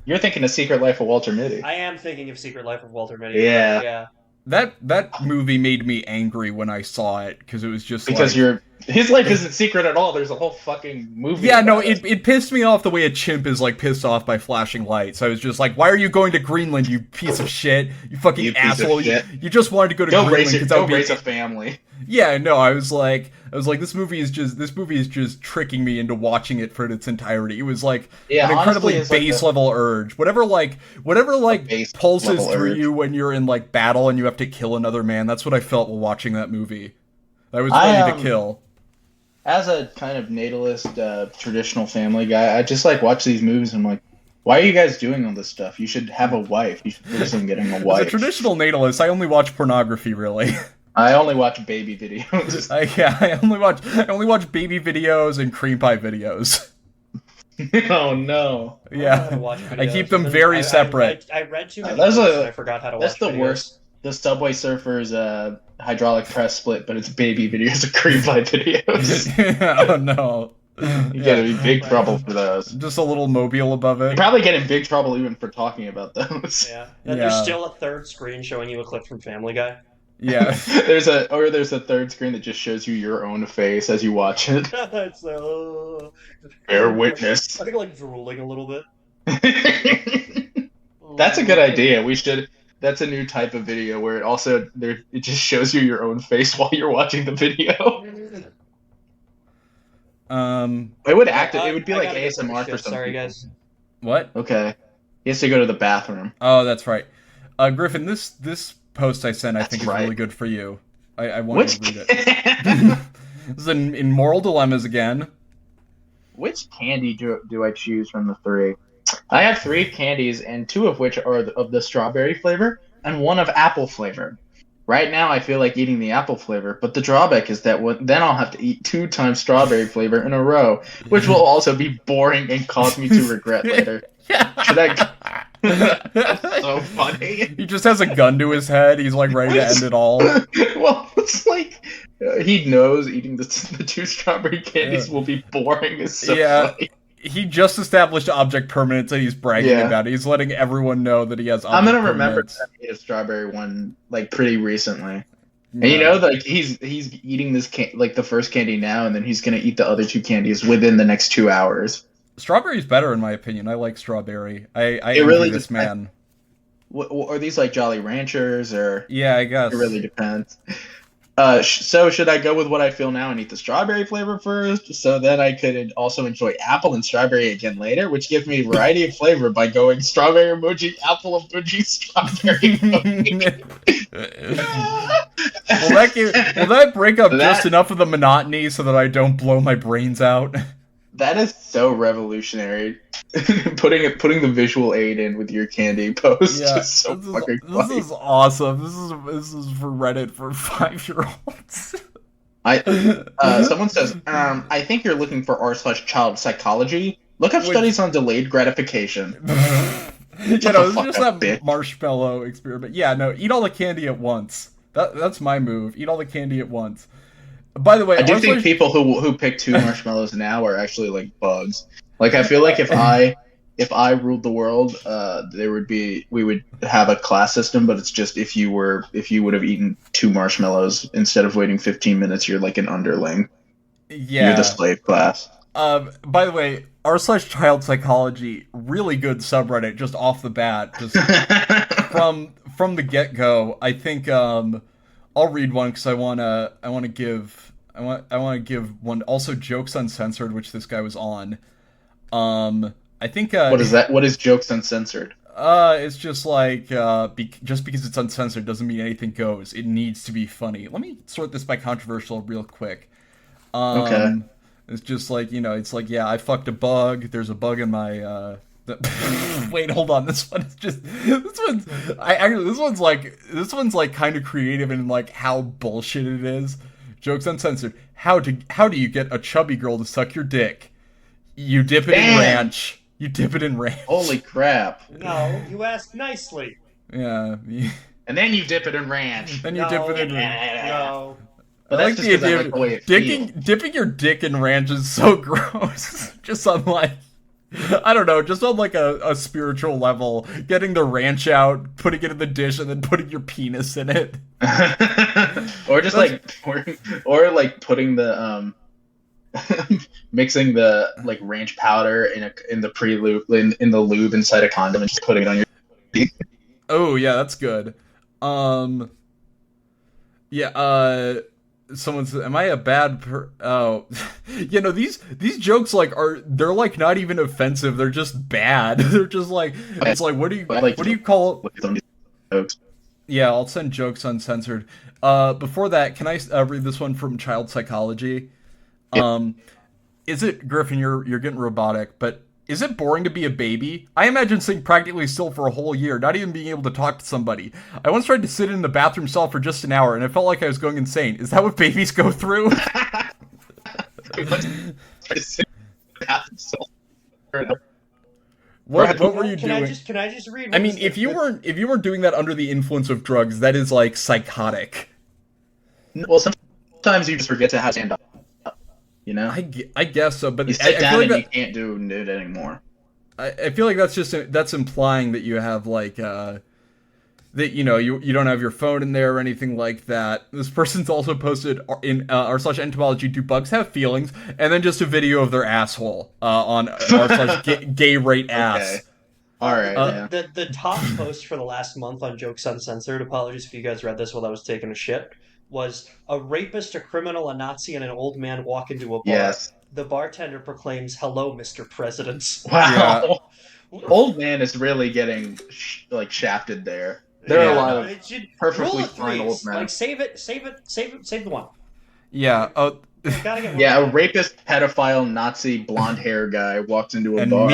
You're thinking of Secret Life of Walter Mitty. I am thinking of Secret Life of Walter Mitty. Yeah. Yeah. That movie made me angry when I saw it because it was just Because like, His life isn't secret at all. There's a whole fucking movie. Yeah, no, about it pissed me off the way a chimp is, like, pissed off by flashing lights. I was just like, why are you going to Greenland, you piece of shit? You fucking You piece of asshole. shit. You just wanted to go to Go Greenland raise, because that go would be... raise a family. Yeah, no, I was like, this movie is just tricking me into watching it for its entirety. It was like Yeah, an incredibly honestly, it's base level urge. Whatever base pulses level through urge. you when you're in like battle and you have to kill another man. That's what I felt while watching that movie. I was ready to kill. As a kind of natalist, traditional family guy, I just like watch these movies and I'm like, why are you guys doing all this stuff? You should have a wife. You should focus on getting a As a wife. traditional natalist, I only watch pornography, really. I only watch baby videos. I only watch baby videos and cream pie videos. Oh no. I don't know how Yeah, to watch I videos, keep them and very separate. I read too many That's books a- and I forgot how to That's watch the videos. worst. The Subway Surfers hydraulic press split, but it's baby videos and cream pie videos. Oh no. You get in big trouble for those. Just a little mobile above You it. probably get in big trouble even for talking about those. Yeah. Then Yeah. there's still a third screen showing you a clip from Family Guy. Yeah. There's a third screen that just shows you your own face as you watch it. It's Bear witness. I think like drooling a little bit. That's a good idea. That's a new type of video where it just shows you your own face while you're watching the video. It would it would be like gotta get ASMR shit. for some Sorry, people. guys. What? Okay. He has to go to the bathroom. Oh, that's right. Griffin, this post I sent I That's think is right. really good for you. I wanted Which to read it. This is in Moral Dilemmas again. which candy do I choose from the three? I have three candies, and two of which are of the strawberry flavor, and one of apple flavor. Right now, I feel like eating the apple flavor, but the drawback is that then I'll have to eat 2 times strawberry flavor in a row, which will also be boring and cause me to regret later. Should I? That's so funny. He just has a gun to his head. He's like ready to end it all. Well, it's like he knows eating the 2 strawberry candies Yeah. will be boring. It's so Yeah. funny. He just established object permanence and he's bragging Yeah. about it. He's letting everyone know that he has object I'm gonna remember permanence. that I ate a strawberry one like pretty recently. And you know, like he's eating this like the first candy now, and then he's gonna eat the other 2 candies within the next 2 hours. Strawberry's better in my opinion. I like strawberry. I envy really this man. Are these like Jolly Ranchers or? Yeah, I guess. It really depends. So should I go with what I feel now and eat the strawberry flavor first, so then I could also enjoy apple and strawberry again later, which gives me variety of flavor by going strawberry emoji, apple emoji, strawberry emoji. Will that break up That- just enough of the monotony so that I don't blow my brains out? That is so revolutionary. putting the visual aid in with your candy post is so fucking funny. This is awesome. This is for Reddit for 5-year-olds. Someone says, I think you're looking for r/ChildPsychology. Look up Which- studies on delayed gratification. It's the fuck just up, that bitch. marshmallow experiment. Yeah, no, eat all the candy at once. That's my move. Eat all the candy at once. By the way, I do honestly- think people who pick 2 marshmallows now are actually like bugs. Like I feel like if I ruled the world, we would have a class system, but it's just if you would have eaten 2 marshmallows instead of waiting 15 minutes, you're like an underling. yeah. You're the slave class. By the way, r/ChildPsychology, really good subreddit just off the bat, just from the get go. I think I'll read one because I want to give one also Jokesuncensored, which this guy was on. I think What is that? What is Jokes Uncensored? it's just like just because it's uncensored doesn't mean anything goes. It needs to be funny. Let me sort this by controversial real quick. Okay. It's just like, it's like, yeah, I fucked a bug. There's a bug in my wait, hold on. This one's like kind of creative in like how bullshit it is. Jokes Uncensored. How do you get a chubby girl to suck your dick? You dip it in Damn. ranch. You dip it in ranch. Holy crap! No, you asked nicely. Yeah. And then you dip it in ranch. Then you No. dip it in ranch. No. But I that's like just the 'cause I idea like of the way it feels. dipping your dick in ranch is so gross. Just I'm like, I don't know, just on like a spiritual level, getting the ranch out, putting it in the dish, and then putting your penis in it. Or just or like putting the mixing the like ranch powder in the pre-lube in the lube inside a condom and just putting it on your teeth. Oh yeah, that's good. Yeah, someone said, "Am I a bad oh." These jokes they're like not even offensive, they're just bad. They're just like, it's like, what do you call jokes? Yeah, I'll send Jokes Uncensored. Before that, can I read this one from Child Psychology? Yeah. Is it, Griffin, you're getting robotic, but is it boring to be a baby? I imagine sitting practically still for a whole year, not even being able to talk to somebody. I once tried to sit in the bathroom stall for just an hour, and I felt like I was going insane. Is that what babies go through? What were you doing? Can I just read? I mean, if you weren't doing that under the influence of drugs, that is like psychotic. Well, sometimes you just forget to have stand up. You know, I guess so, but you sit down like and you can't do it anymore. I feel like that's implying that you have like that you don't have your phone in there or anything like that. This person's also posted in r/entomology, do bugs have feelings, and then just a video of their asshole on r/gay rate ass. Okay. All right. Yeah. The top post for the last month on Jokes Uncensored, apologies if you guys read this while I was taking a shit, was a rapist, a criminal, a Nazi, and an old man walk into a bar. Yes. The bartender proclaims, "Hello, Mr. President." Wow. Yeah. Old man is really getting shafted there. There are a lot of perfectly fine old men. Like, save the one. Yeah. Oh. Yeah, a rapist, pedophile, Nazi, blonde hair guy walks into a bar.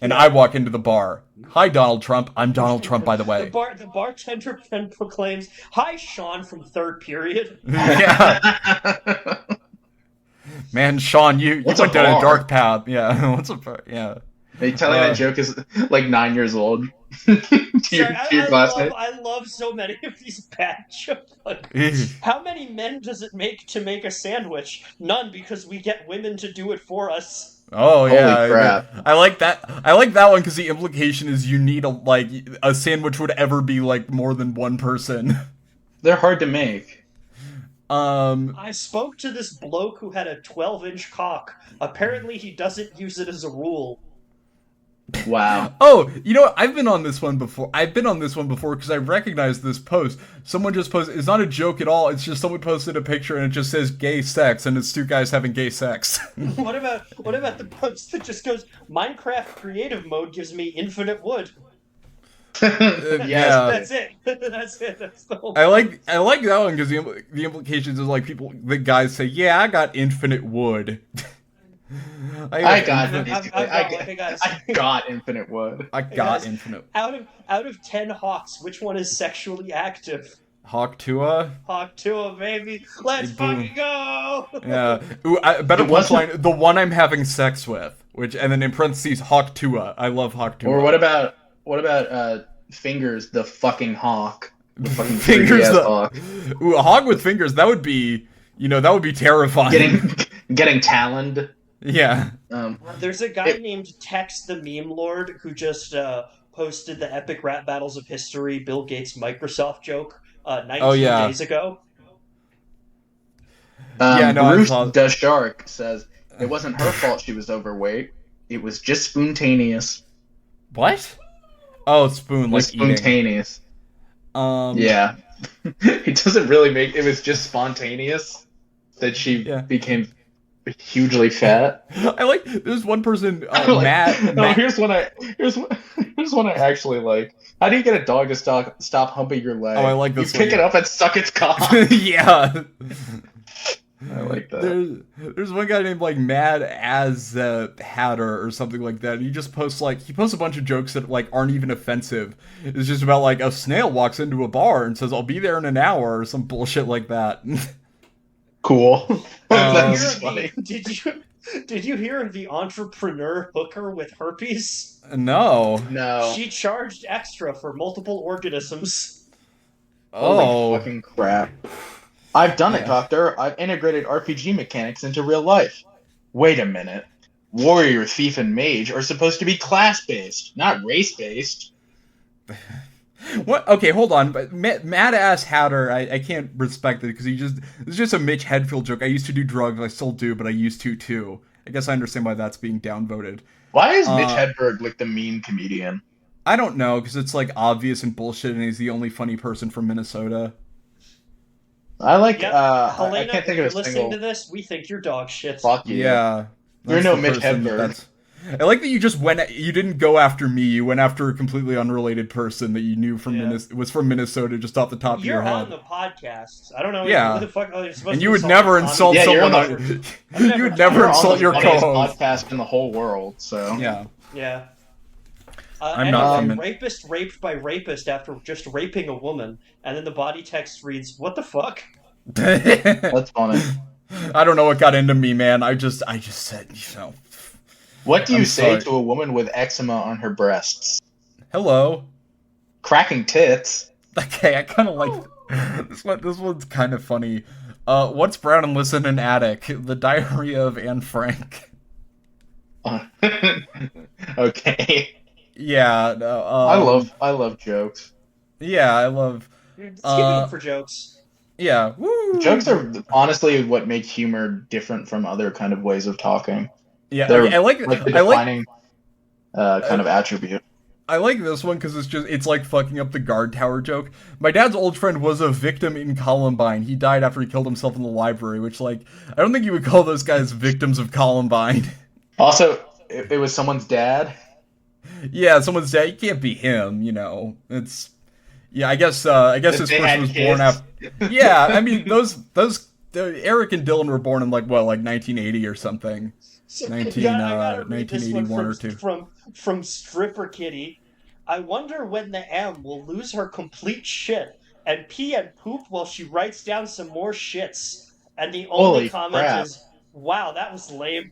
And I walk into the bar. Hi, Donald Trump. I'm Donald Trump, by the way. The bartender then proclaims, "Hi, Sean from third period." Yeah. Man, Sean, you went down a dark path. Yeah. Yeah. Are you telling that joke is like 9 years old? I love so many of these bad jokes. How many men does it make to make a sandwich? None, because we get women to do it for us. Oh yeah, holy crap! I like that. I like that one because the implication is you need a sandwich would ever be like more than one person. They're hard to make. I spoke to this bloke who had a 12-inch cock. Apparently, he doesn't use it as a rule. Wow. Oh, you know what? I've been on this one before because I recognized this post. Someone just posted, it's not a joke at all, it's just someone posted a picture and it just says gay sex and it's two guys having gay sex. What about the post that just goes, "Minecraft creative mode gives me infinite wood"? Yeah. That's it. That's it. That's the whole I like that one because the implications is like the guys say, "Yeah, I got infinite wood." I got infinite wood. I got infinite. Out of 10 hawks, which one is sexually active? Hawk Tua? Hawk Tua, baby. Let's fucking go! Yeah. Ooh, better punchline, the one I'm having sex with. And then in parentheses, Hawk Tua. I love Hawk Tua. Or what about Fingers, the fucking hawk? The fucking Fingers, hawk. Ooh, a hawk with fingers, that would be terrifying. Getting taloned. Yeah. There's a guy named Tex the Meme Lord who just posted the epic rap battles of history Bill Gates Microsoft joke 19 days ago. Bruce the Shark says, "It wasn't her fault she was overweight. It was just spontaneous." What? Oh, spoon, like spontaneous. Eating. Yeah. It doesn't really make... It was just spontaneous that she became hugely fat. I like... There's one person, Matt... Here's one I actually like. How do you get a dog to stop humping your leg? Oh, I like this You pick it up and suck its cock. Yeah. I like that. There's one guy named like Mad as Hatter or something like that. And he just posts a bunch of jokes that like aren't even offensive. It's just about like a snail walks into a bar and says, "I'll be there in an hour" or some bullshit like that. Cool. That's funny. Did you hear of the entrepreneur hooker with herpes? No. She charged extra for multiple organisms. Oh. Holy fucking crap. I've done it, Doctor. I've integrated RPG mechanics into real life. Wait a minute. warrior, thief, and mage are supposed to be class-based, not race-based. What? Okay, hold on. But Mad Ass Hatter, I can't respect it because it's just a Mitch Hedfield joke. I used to do drugs, I still do, but I used to too. I guess I understand why that's being downvoted. Why is Mitch Hedberg like the mean comedian? I don't know, because it's like obvious and bullshit, and he's the only funny person from Minnesota. I like. Helena, I can't think if of you're a listening single. to this, we think you're dog shit. Fuck you. Yeah. You're no Mitch Hedberg. I like that you just you didn't go after me, you went after a completely unrelated person that you knew from was from Minnesota, just off the top of your head. You're on the podcast. I don't know yeah. who the fuck you're supposed and to you would never insult someone you would never insult your co-host. Podcast in the whole world, so. Yeah. Yeah. I'm not from rapist raped by rapist after just raping a woman, and then the body text reads, "What the fuck?" That's funny. I don't know what got into me, man. I just said, What do you say to a woman with eczema on her breasts? Hello. Cracking tits. Okay, I kind of like this one. This one's kind of funny. What's brown and lives in an attic? The Diarrhea of Anne Frank. Okay. Yeah. I love jokes. Yeah, I love. Let's give it up for jokes. Yeah. Woo. Jokes are honestly what make humor different from other kind of ways of talking. Yeah, They're I like the defining kind of attribute. I like this one because it's like fucking up the guard tower joke. My dad's old friend was a victim in Columbine. He died after he killed himself in the library, which, like, I don't think you would call those guys victims of Columbine. Also, it was someone's dad. Yeah, someone's dad. You can't be him, you know. It's I guess this person was born after. Yeah, I mean those Eric and Dylan were born in like 1980 or something. 1981 or two. From Stripper Kitty. I wonder when the M will lose her complete shit and pee and poop while she writes down some more shits. And the only comment is, "Wow, that was lame."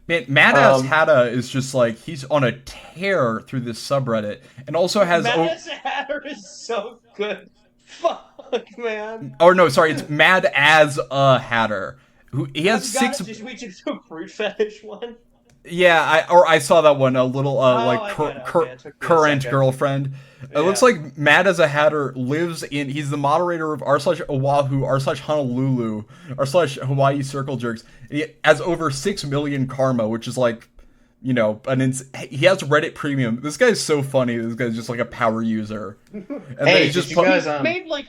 Man, Madass Hatta is just like, he's on a tear through this subreddit, and also has... Madass Hatter is so good. Fuck, man. Or no, sorry, it's Mad as a Hatter. He has six... Did we just do a fruit fetish one? Yeah, I saw that one, a little, current girlfriend. It looks like Mad as a Hatter lives in... He's the moderator of r/Oahu, r/Honolulu, r/Hawaii Circle Jerks. He has over 6 million karma, which is like, you know, he has Reddit Premium. This guy's so funny. This guy's just like a power user. And then he's just made like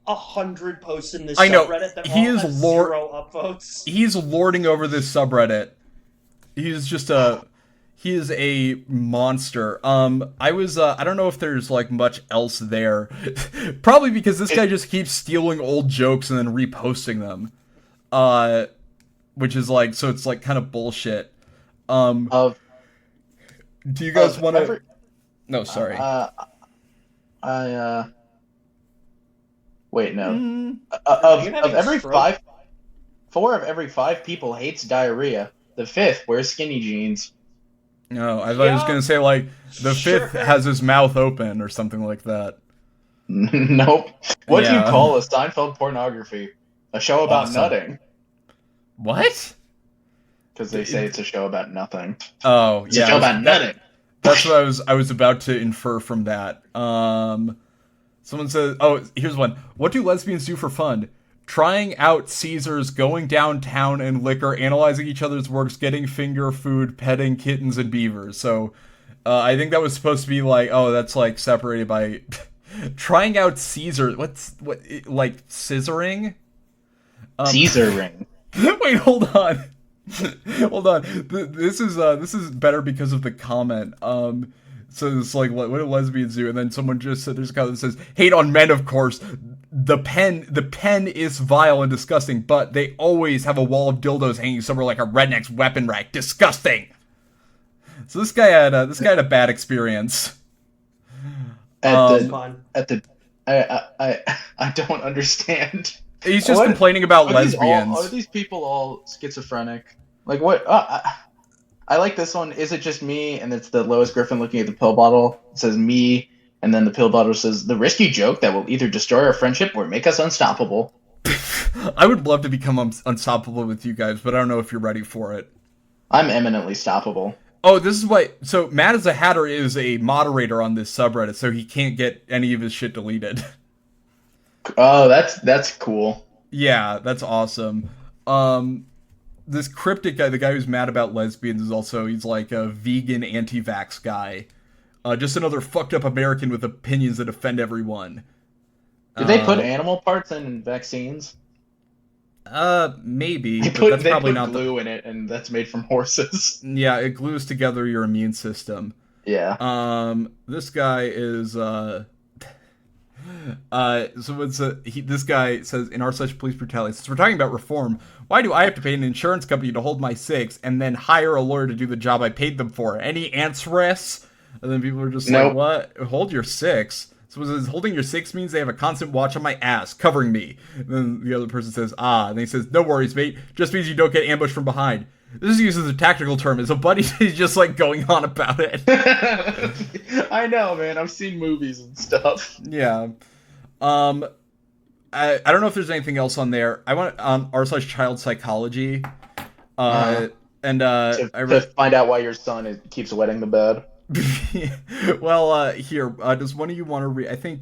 100 posts in this subreddit that all has 0 upvotes. He's lording over this subreddit. He's just he is a monster. I don't know if there's like much else there. Probably because this guy just keeps stealing old jokes and then reposting them. Which is like, so it's like kind of bullshit. Do you guys want to? No, sorry. Wait, no. Of every 4 of every 5 people hates diarrhea. The 5th wears skinny jeans. No, I thought he was gonna say like the 5th has his mouth open or something like that. Nope. What do you call a Seinfeld pornography? A show about nutting. What? Because they say it's a show about nothing. Oh, it's a show about nutting. That's what I was about to infer from that. Someone says, oh, here's one. What do lesbians do for fun? Trying out Caesars, going downtown and liquor, analyzing each other's works, getting finger food, petting kittens and beavers. So, I think that was supposed to be like, oh, that's like separated by trying out Caesar. What like scissoring? Caesaring. Wait, hold on. Hold on. This is better because of the comment. So it's like, what do lesbians do? And then someone just said, there's a guy that says, hate on men, of course. The pen is vile and disgusting, but they always have a wall of dildos hanging somewhere like a redneck's weapon rack. Disgusting. So this guy had a bad experience. I don't understand. He's just complaining about lesbians. Are these people all schizophrenic? Like what? I like this one. Is it just me? And it's the Lois Griffin looking at the pill bottle. It says me, and then the pill bottle says the risky joke that will either destroy our friendship or make us unstoppable. I would love to become unstoppable with you guys, but I don't know if you're ready for it. I'm eminently stoppable. Oh, this is why. So Matt as a Hatter is a moderator on this subreddit, so he can't get any of his shit deleted. Oh, that's cool. Yeah, that's awesome. This cryptic guy, the guy who's mad about lesbians, he's like a vegan anti-vax guy. Just another fucked up American with opinions that offend everyone. Did they put animal parts in vaccines? Maybe, They but put, that's they probably put not glue in it, and that's made from horses. Yeah, it glues together your immune system. Yeah. This guy is, this guy says, in our such police brutality, since we're talking about reform, why do I have to pay an insurance company to hold my six and then hire a lawyer to do the job I paid them for? Any answers? And then people are just Nope. like, what? Hold your six? So it says, holding your six means they have a constant watch on my ass, covering me. And then the other person says, and he says, no worries, mate. Just means you don't get ambushed from behind. This is used as a tactical term. As a buddy, he's just like going on about it. I know, man. I've seen movies and stuff. Yeah. I don't know if there's anything else on there. I want on r/ChildPsychology. To find out why your son keeps wetting the bed. Well, here, does one of you want to read?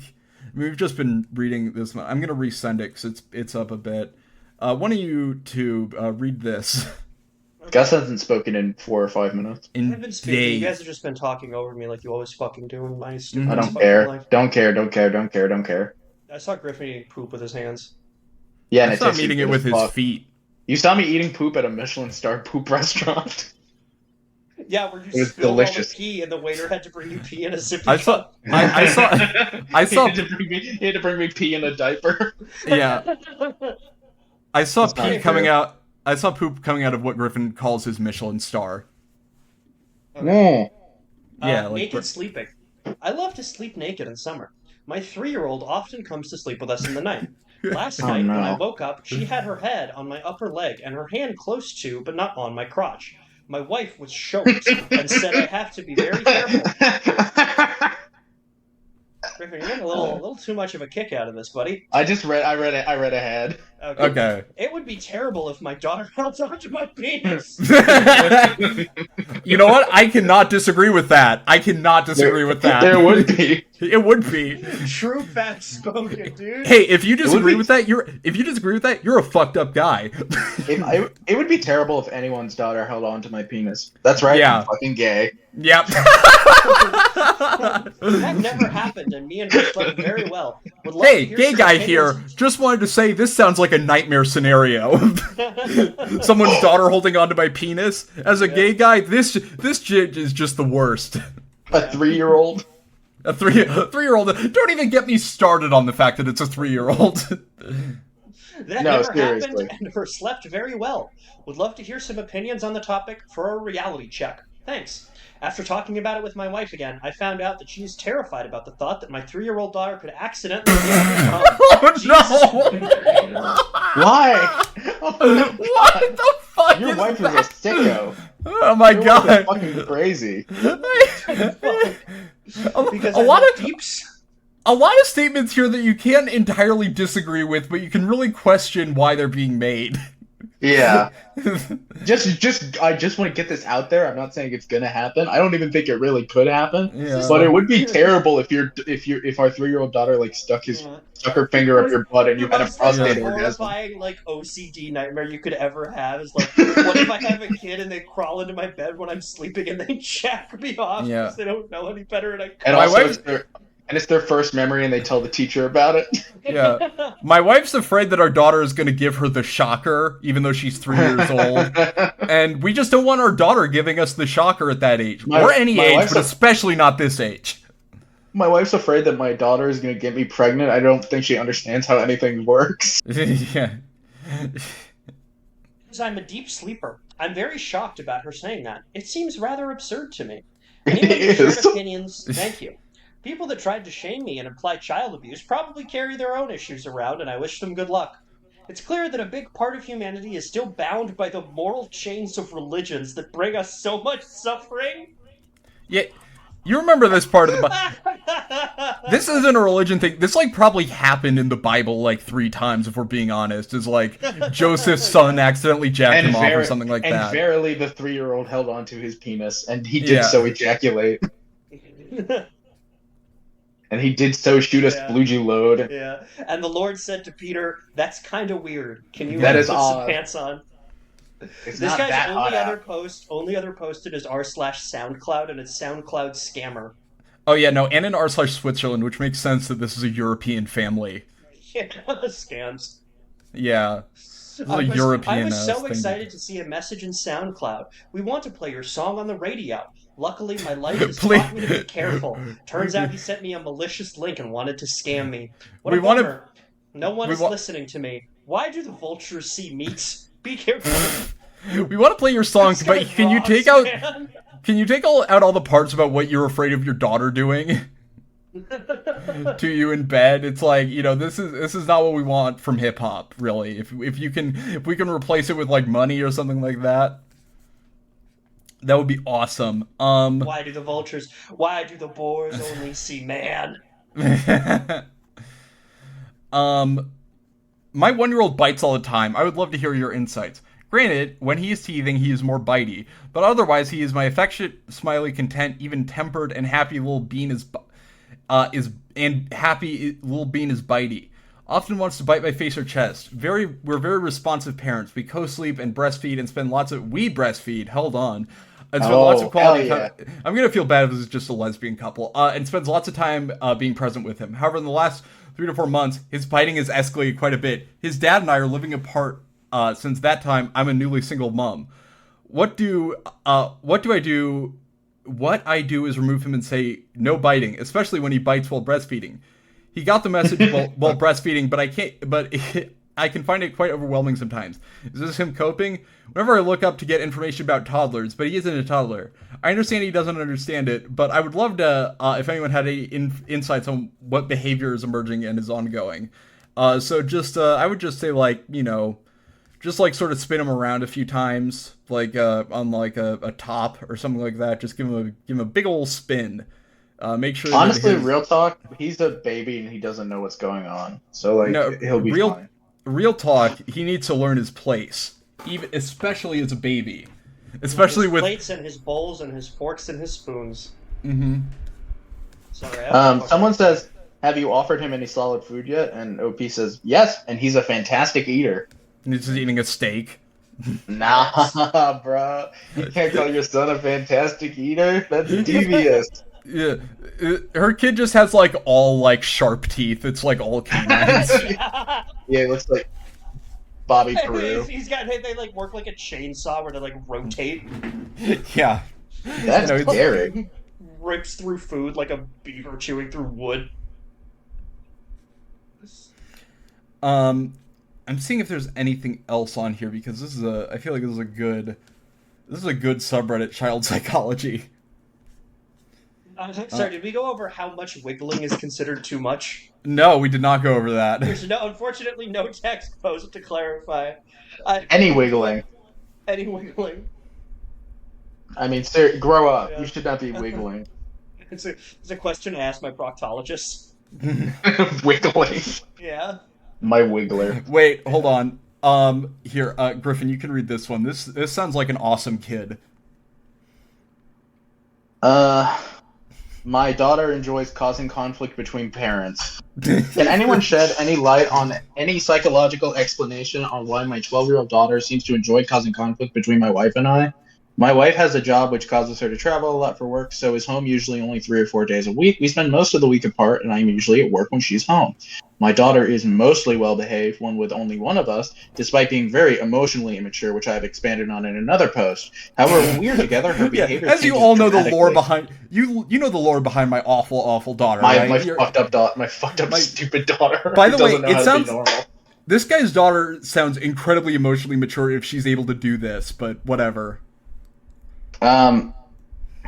We've just been reading this one. I'm gonna resend it because it's up a bit. One of you two read this. Gus hasn't spoken in 4 or 5 minutes. I haven't been speaking. You guys have just been talking over me like you always fucking do in my stupid. I don't care. Life. Don't care. I saw Griffin eating poop with his hands. Yeah, and I it saw him tasted eating good it with as his fuck. feet. You saw me eating poop at a Michelin-starred poop restaurant. Yeah, where you It was spilled all delicious. the pee and the waiter had to bring you pee in a sippy I saw. cup. I saw. He had to bring me pee in a diaper. Yeah, I saw That's not pee fair. coming out. I saw poop coming out of what Griffin calls his Michelin star. Mm. Yeah, naked sleeping. I love to sleep naked in summer. My 3-year-old often comes to sleep with us in the night. Last Oh, night, when I no. woke up, she had her head on my upper leg and her hand close to, but not on my crotch. My wife was shocked and said I have to be very careful. Griffin, you're getting a little too much of a kick out of this, buddy. I read ahead. Okay. It would be terrible if my daughter held onto my penis. You know what? I cannot disagree with that. There would be. It would be. True facts spoken, dude. Hey, if you disagree be. with that, you're a fucked up guy. It would be terrible if anyone's daughter held on to my penis. That's right. Yeah. I'm fucking gay. Yep. That never happened, and me and her slept very well. Would love Hey, to hear gay some guy opinions. here. Just wanted to say this sounds like a nightmare scenario. Someone's daughter holding onto my penis. As a gay guy, this shit is just the worst. A 3-year-old. A 3-year-old. Don't even get me started on the fact that it's a 3-year-old. That No, never seriously. happened, and her slept very well. Would love to hear some opinions on the topic for a reality check. Thanks. After talking about it with my wife again, I found out that she is terrified about the thought that my 3-year-old daughter could accidentally give me cum. Oh no! Why? What the fuck Your is wife that? is a sicko. Oh my Your wife is god! fucking crazy. Because a I'm lot a of deeps. a lot of statements here that you can't entirely disagree with, but you can really question why they're being made. Yeah. I just want to get this out there. I'm not saying it's gonna happen. I don't even think it really could happen. Yeah. But it would be terrible if our 3-year-old daughter like stuck her finger up your butt and you had a Most prostate orgasm. horrifying OCD nightmare you could ever have is like, what if I have a kid and they crawl into my bed when I'm sleeping and they jack me off Yeah. because they don't know any better and I And My also, wife- it's their first memory, and they tell the teacher about it. Yeah. My wife's afraid that our daughter is going to give her the shocker, even though she's 3 years old. And we just don't want our daughter giving us the shocker at that age. Or any my age, wife's but a- especially not this age. My wife's afraid that my daughter is going to get me pregnant. I don't think she understands how anything works. Yeah. Because I'm a deep sleeper. I'm very shocked about her saying that. It seems rather absurd to me. Anyone who It shared is. opinions, thank you. People that tried to shame me and imply child abuse probably carry their own issues around, and I wish them good luck. It's clear that a big part of humanity is still bound by the moral chains of religions that bring us so much suffering. Yeah. You remember this part of the This isn't a religion thing. This like probably happened in the Bible like 3 times, if we're being honest. Is like Joseph's son accidentally jacked him off or something like that. And verily, the 3-year-old held onto his penis, and he did so ejaculate. And he did so shoot a sploogy load. Yeah, and the Lord said to Peter, "That's kind of weird. Can you put some pants on?" It's this not guy's that only other posted is r/SoundCloud, and it's SoundCloud scammer. Oh yeah, no, and in r/Switzerland, which makes sense that this is a European family. Yeah, scams. Yeah. I was so excited to see a message in SoundCloud. We want to play your song on the radio. Luckily, my life has taught me to be careful. Turns out he sent me a malicious link and wanted to scam me. What a bummer. No one is listening to me. Why do the vultures see meats? Be careful. We want to play your song, but can you take out all the parts about what you're afraid of your daughter doing to you in bed? It's like, this is not what we want from hip hop, really. If we can replace it with like money or something like that, that would be awesome. Why do the boars only see man? My 1-year-old bites all the time. I would love to hear your insights. Granted, when he is teething, he is more bitey, but otherwise he is my affectionate, smiley, content, even-tempered, and happy little bean is bitey. Often wants to bite my face or chest. We're very responsive parents. We co-sleep and breastfeed and spend lots of... We breastfeed. Hold on. And spend lots of quality time. I'm going to feel bad if this is just a lesbian couple. And spends lots of time being present with him. However, in the last 3 to 4 months, his biting has escalated quite a bit. His dad and I are living apart since that time. I'm a newly single mom. What I do is remove him and say no biting, especially when he bites while breastfeeding. He got the message while breastfeeding, but I can find it quite overwhelming sometimes. Is this him coping? Whenever I look up to get information about toddlers, but he isn't a toddler. I understand he doesn't understand it, but I would love to, if anyone had any insights on what behavior is emerging and is ongoing. I would just say, just sort of spin him around a few times, on a top or something like that. Just give him a big old spin. Make sure. Honestly, real talk, he's a baby and he doesn't know what's going on. So he'll be fine. Real talk, he needs to learn his place, especially as a baby. Especially with plates and his bowls and his forks and his spoons. Mm-hmm. Sorry. Someone says, "Have you offered him any solid food yet?" And OP says, "Yes, and he's a fantastic eater." And he's just eating a steak. Nah, bro. You can't call your son a fantastic eater? That's devious. Yeah, her kid just has all sharp teeth. It's all canines. Yeah, it looks like Bobby Peru. They work like a chainsaw where they rotate. Yeah, that's scary. Rips through food like a beaver chewing through wood. I'm seeing if there's anything else on here because I feel like this is a good subreddit, child psychology. Sorry, did we go over how much wiggling is considered too much? No, we did not go over that. There's unfortunately no text post to clarify. Any wiggling. Any wiggling. I mean, sir, grow up. Yeah. You should not be wiggling. It's a question asked my proctologist. Wiggling. Yeah. My wiggler. Wait, hold on. Here, Griffin, you can read this one. This sounds like an awesome kid. My daughter enjoys causing conflict between parents. Can anyone shed any light on any psychological explanation on why my 12-year-old daughter seems to enjoy causing conflict between my wife and I? My wife has a job which causes her to travel a lot for work, so is home usually only 3 or 4 days a week. We spend most of the week apart, and I'm usually at work when she's home. My daughter is mostly well-behaved, one with only one of us, despite being very emotionally immature, which I have expanded on in another post. However, when we are together, her behavior as you all know the lore behind you know the lore behind my awful daughter. My fucked up stupid daughter. By the way, it sounds this guy's daughter sounds incredibly emotionally mature if she's able to do this, but whatever.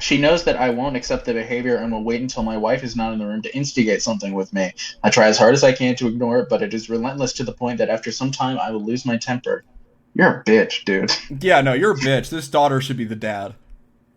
She knows that I won't accept the behavior and will wait until my wife is not in the room to instigate something with me. I try as hard as I can to ignore it, but it is relentless to the point that after some time I will lose my temper. You're a bitch, dude. Yeah, no, you're a bitch. This daughter should be the dad.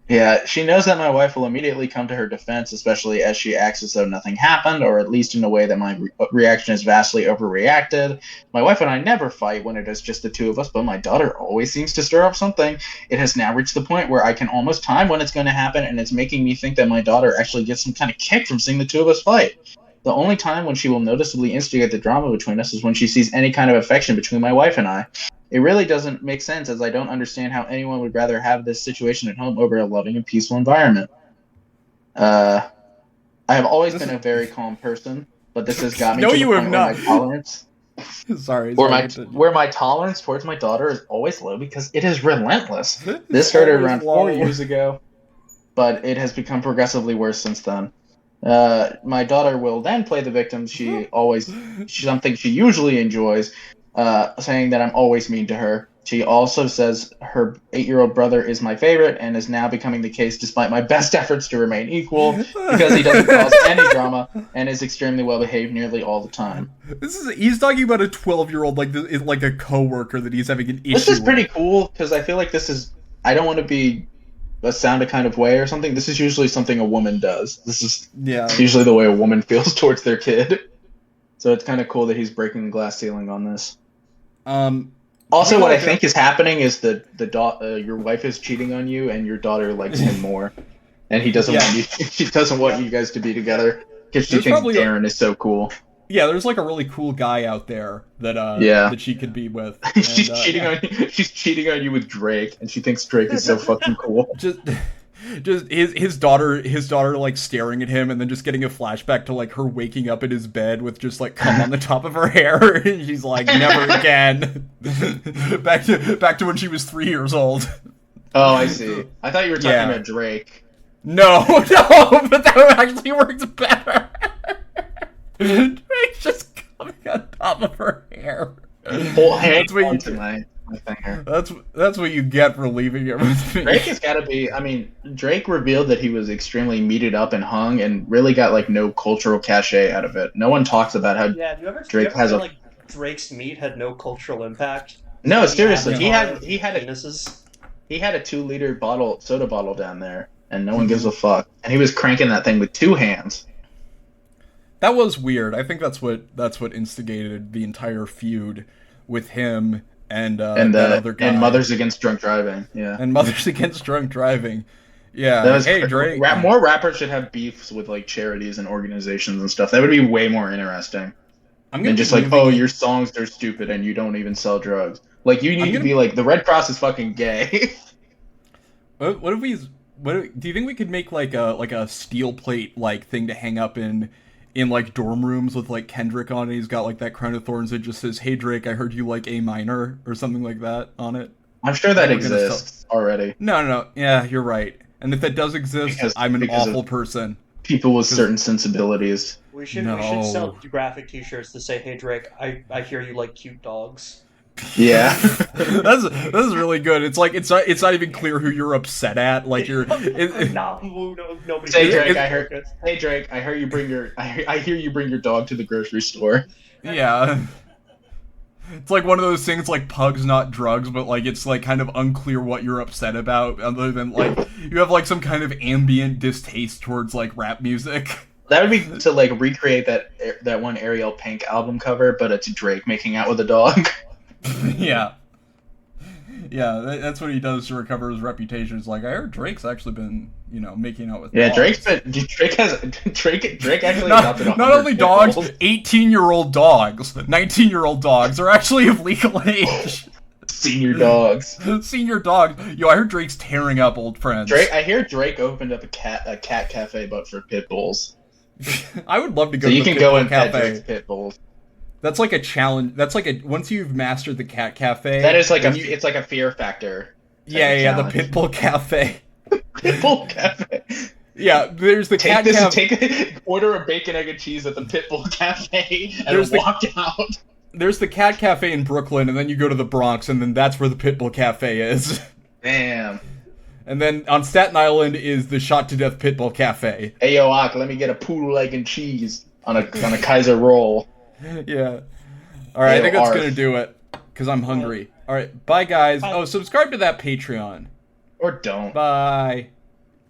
Yeah, she knows that my wife will immediately come to her defense, especially as she acts as though nothing happened, or at least in a way that my reaction is vastly overreacted. My wife and I never fight when it is just the two of us, but my daughter always seems to stir up something. It has now reached the point where I can almost time when it's going to happen, and it's making me think that my daughter actually gets some kind of kick from seeing the two of us fight. The only time when she will noticeably instigate the drama between us is when she sees any kind of affection between my wife and I. It really doesn't make sense, as I don't understand how anyone would rather have this situation at home over a loving and peaceful environment. I have always been a very calm person, but this has got me No, to the you point have where not. my tolerance, Sorry. where my tolerance towards my daughter is always low because it is relentless. This started Always around low. 4 years ago, but it has become progressively worse since then. My daughter will then play the victim. Something she usually enjoys, saying that I'm always mean to her. She also says her 8-year-old brother is my favorite and is now becoming the case despite my best efforts to remain equal because he doesn't cause any drama and is extremely well behaved nearly all the time. He's talking about a 12-year-old like a coworker that he's having an issue with. This is pretty cool because I feel like I don't want to be sound a kind of way or something. This is usually something a woman does. This is usually the way a woman feels towards their kid. So it's kind of cool that he's breaking the glass ceiling on this. Also, what I think is happening is that your wife is cheating on you, and your daughter likes him more, and he doesn't want you. She doesn't want you guys to be together because she thinks Darren is so cool. Yeah, there's like a really cool guy out there that that she could be with. And, she's cheating on you. She's cheating on you with Drake, and she thinks Drake is so fucking cool. Just his daughter like staring at him, and then just getting a flashback to like her waking up in his bed with just like cum on the top of her hair, and she's like, never again. back to when she was 3 years old. Oh, I see. I thought you were talking about Drake. No, but that actually works better. Drake's just coming on top of her hair. Whole hand onto my finger. That's what you get for leaving it with me. Drake has got to be. I mean, Drake revealed that he was extremely meated up and hung, and really got like no cultural cachet out of it. No one talks about how have you ever, Drake has like Drake's meat had no cultural impact. No, seriously, he had a penises. He had a 2-liter soda bottle down there, and no one gives a fuck. And he was cranking that thing with 2 hands. That was weird. I think that's what instigated the entire feud with him and that other guy. And Mothers Against Drunk Driving. Yeah. And Mothers Against Drunk Driving. Yeah. Hey, Drake. More rappers should have beefs with like charities and organizations and stuff. That would be way more interesting. Than just like, oh, your songs are stupid and you don't even sell drugs. Like, you need to be like, the Red Cross is fucking gay. Do you think we could make like a steel plate like thing to hang up in like dorm rooms with like Kendrick on it? He's got like that crown of thorns that just says, "Hey Drake, I heard you like A minor" or something like that on it. I'm sure that exists already. No. Yeah, you're right. And if that does exist, I'm an awful person. People with certain sensibilities. We should sell graphic T-shirts that say, "Hey Drake, I hear you like cute dogs." Yeah, that's really good. It's like it's not even clear who you're upset at. Like you're nobody. Hey Drake, I hear you bring your dog to the grocery store. Yeah, it's like one of those things like pugs, not drugs, but like it's like kind of unclear what you're upset about, other than like you have like some kind of ambient distaste towards like rap music. That would be to like recreate that one Ariel Pink album cover, but it's Drake making out with a dog. Yeah, that's what he does to recover his reputation. It's like, I heard Drake's actually been, making out with dogs. Drake actually adopted not only dogs, 18-year-old dogs, 19-year-old dogs are actually of legal age. Senior dogs. Senior dogs. Yo, I heard Drake's tearing up old friends. I hear Drake opened up a cat cafe, but for pit bulls. I would love to go so to you the can go and cafe. pet Drake's pit bulls. That's like a challenge. That's like once you've mastered the cat cafe. That is like it's like a fear factor. Yeah, the Pitbull Cafe. Pitbull Cafe. Yeah, there's the cat cafe. Order a bacon, egg, and cheese at the Pitbull Cafe and walk out. There's the cat cafe in Brooklyn, and then you go to the Bronx, and then that's where the Pitbull Cafe is. Damn. And then on Staten Island is the Shot to Death Pitbull Cafe. Hey yo, Ak, let me get a poodle egg and cheese on a Kaiser roll. Yeah. All right, I think that's gonna do it because I'm hungry. All right, bye guys. Oh, subscribe to that Patreon. Or don't. Bye.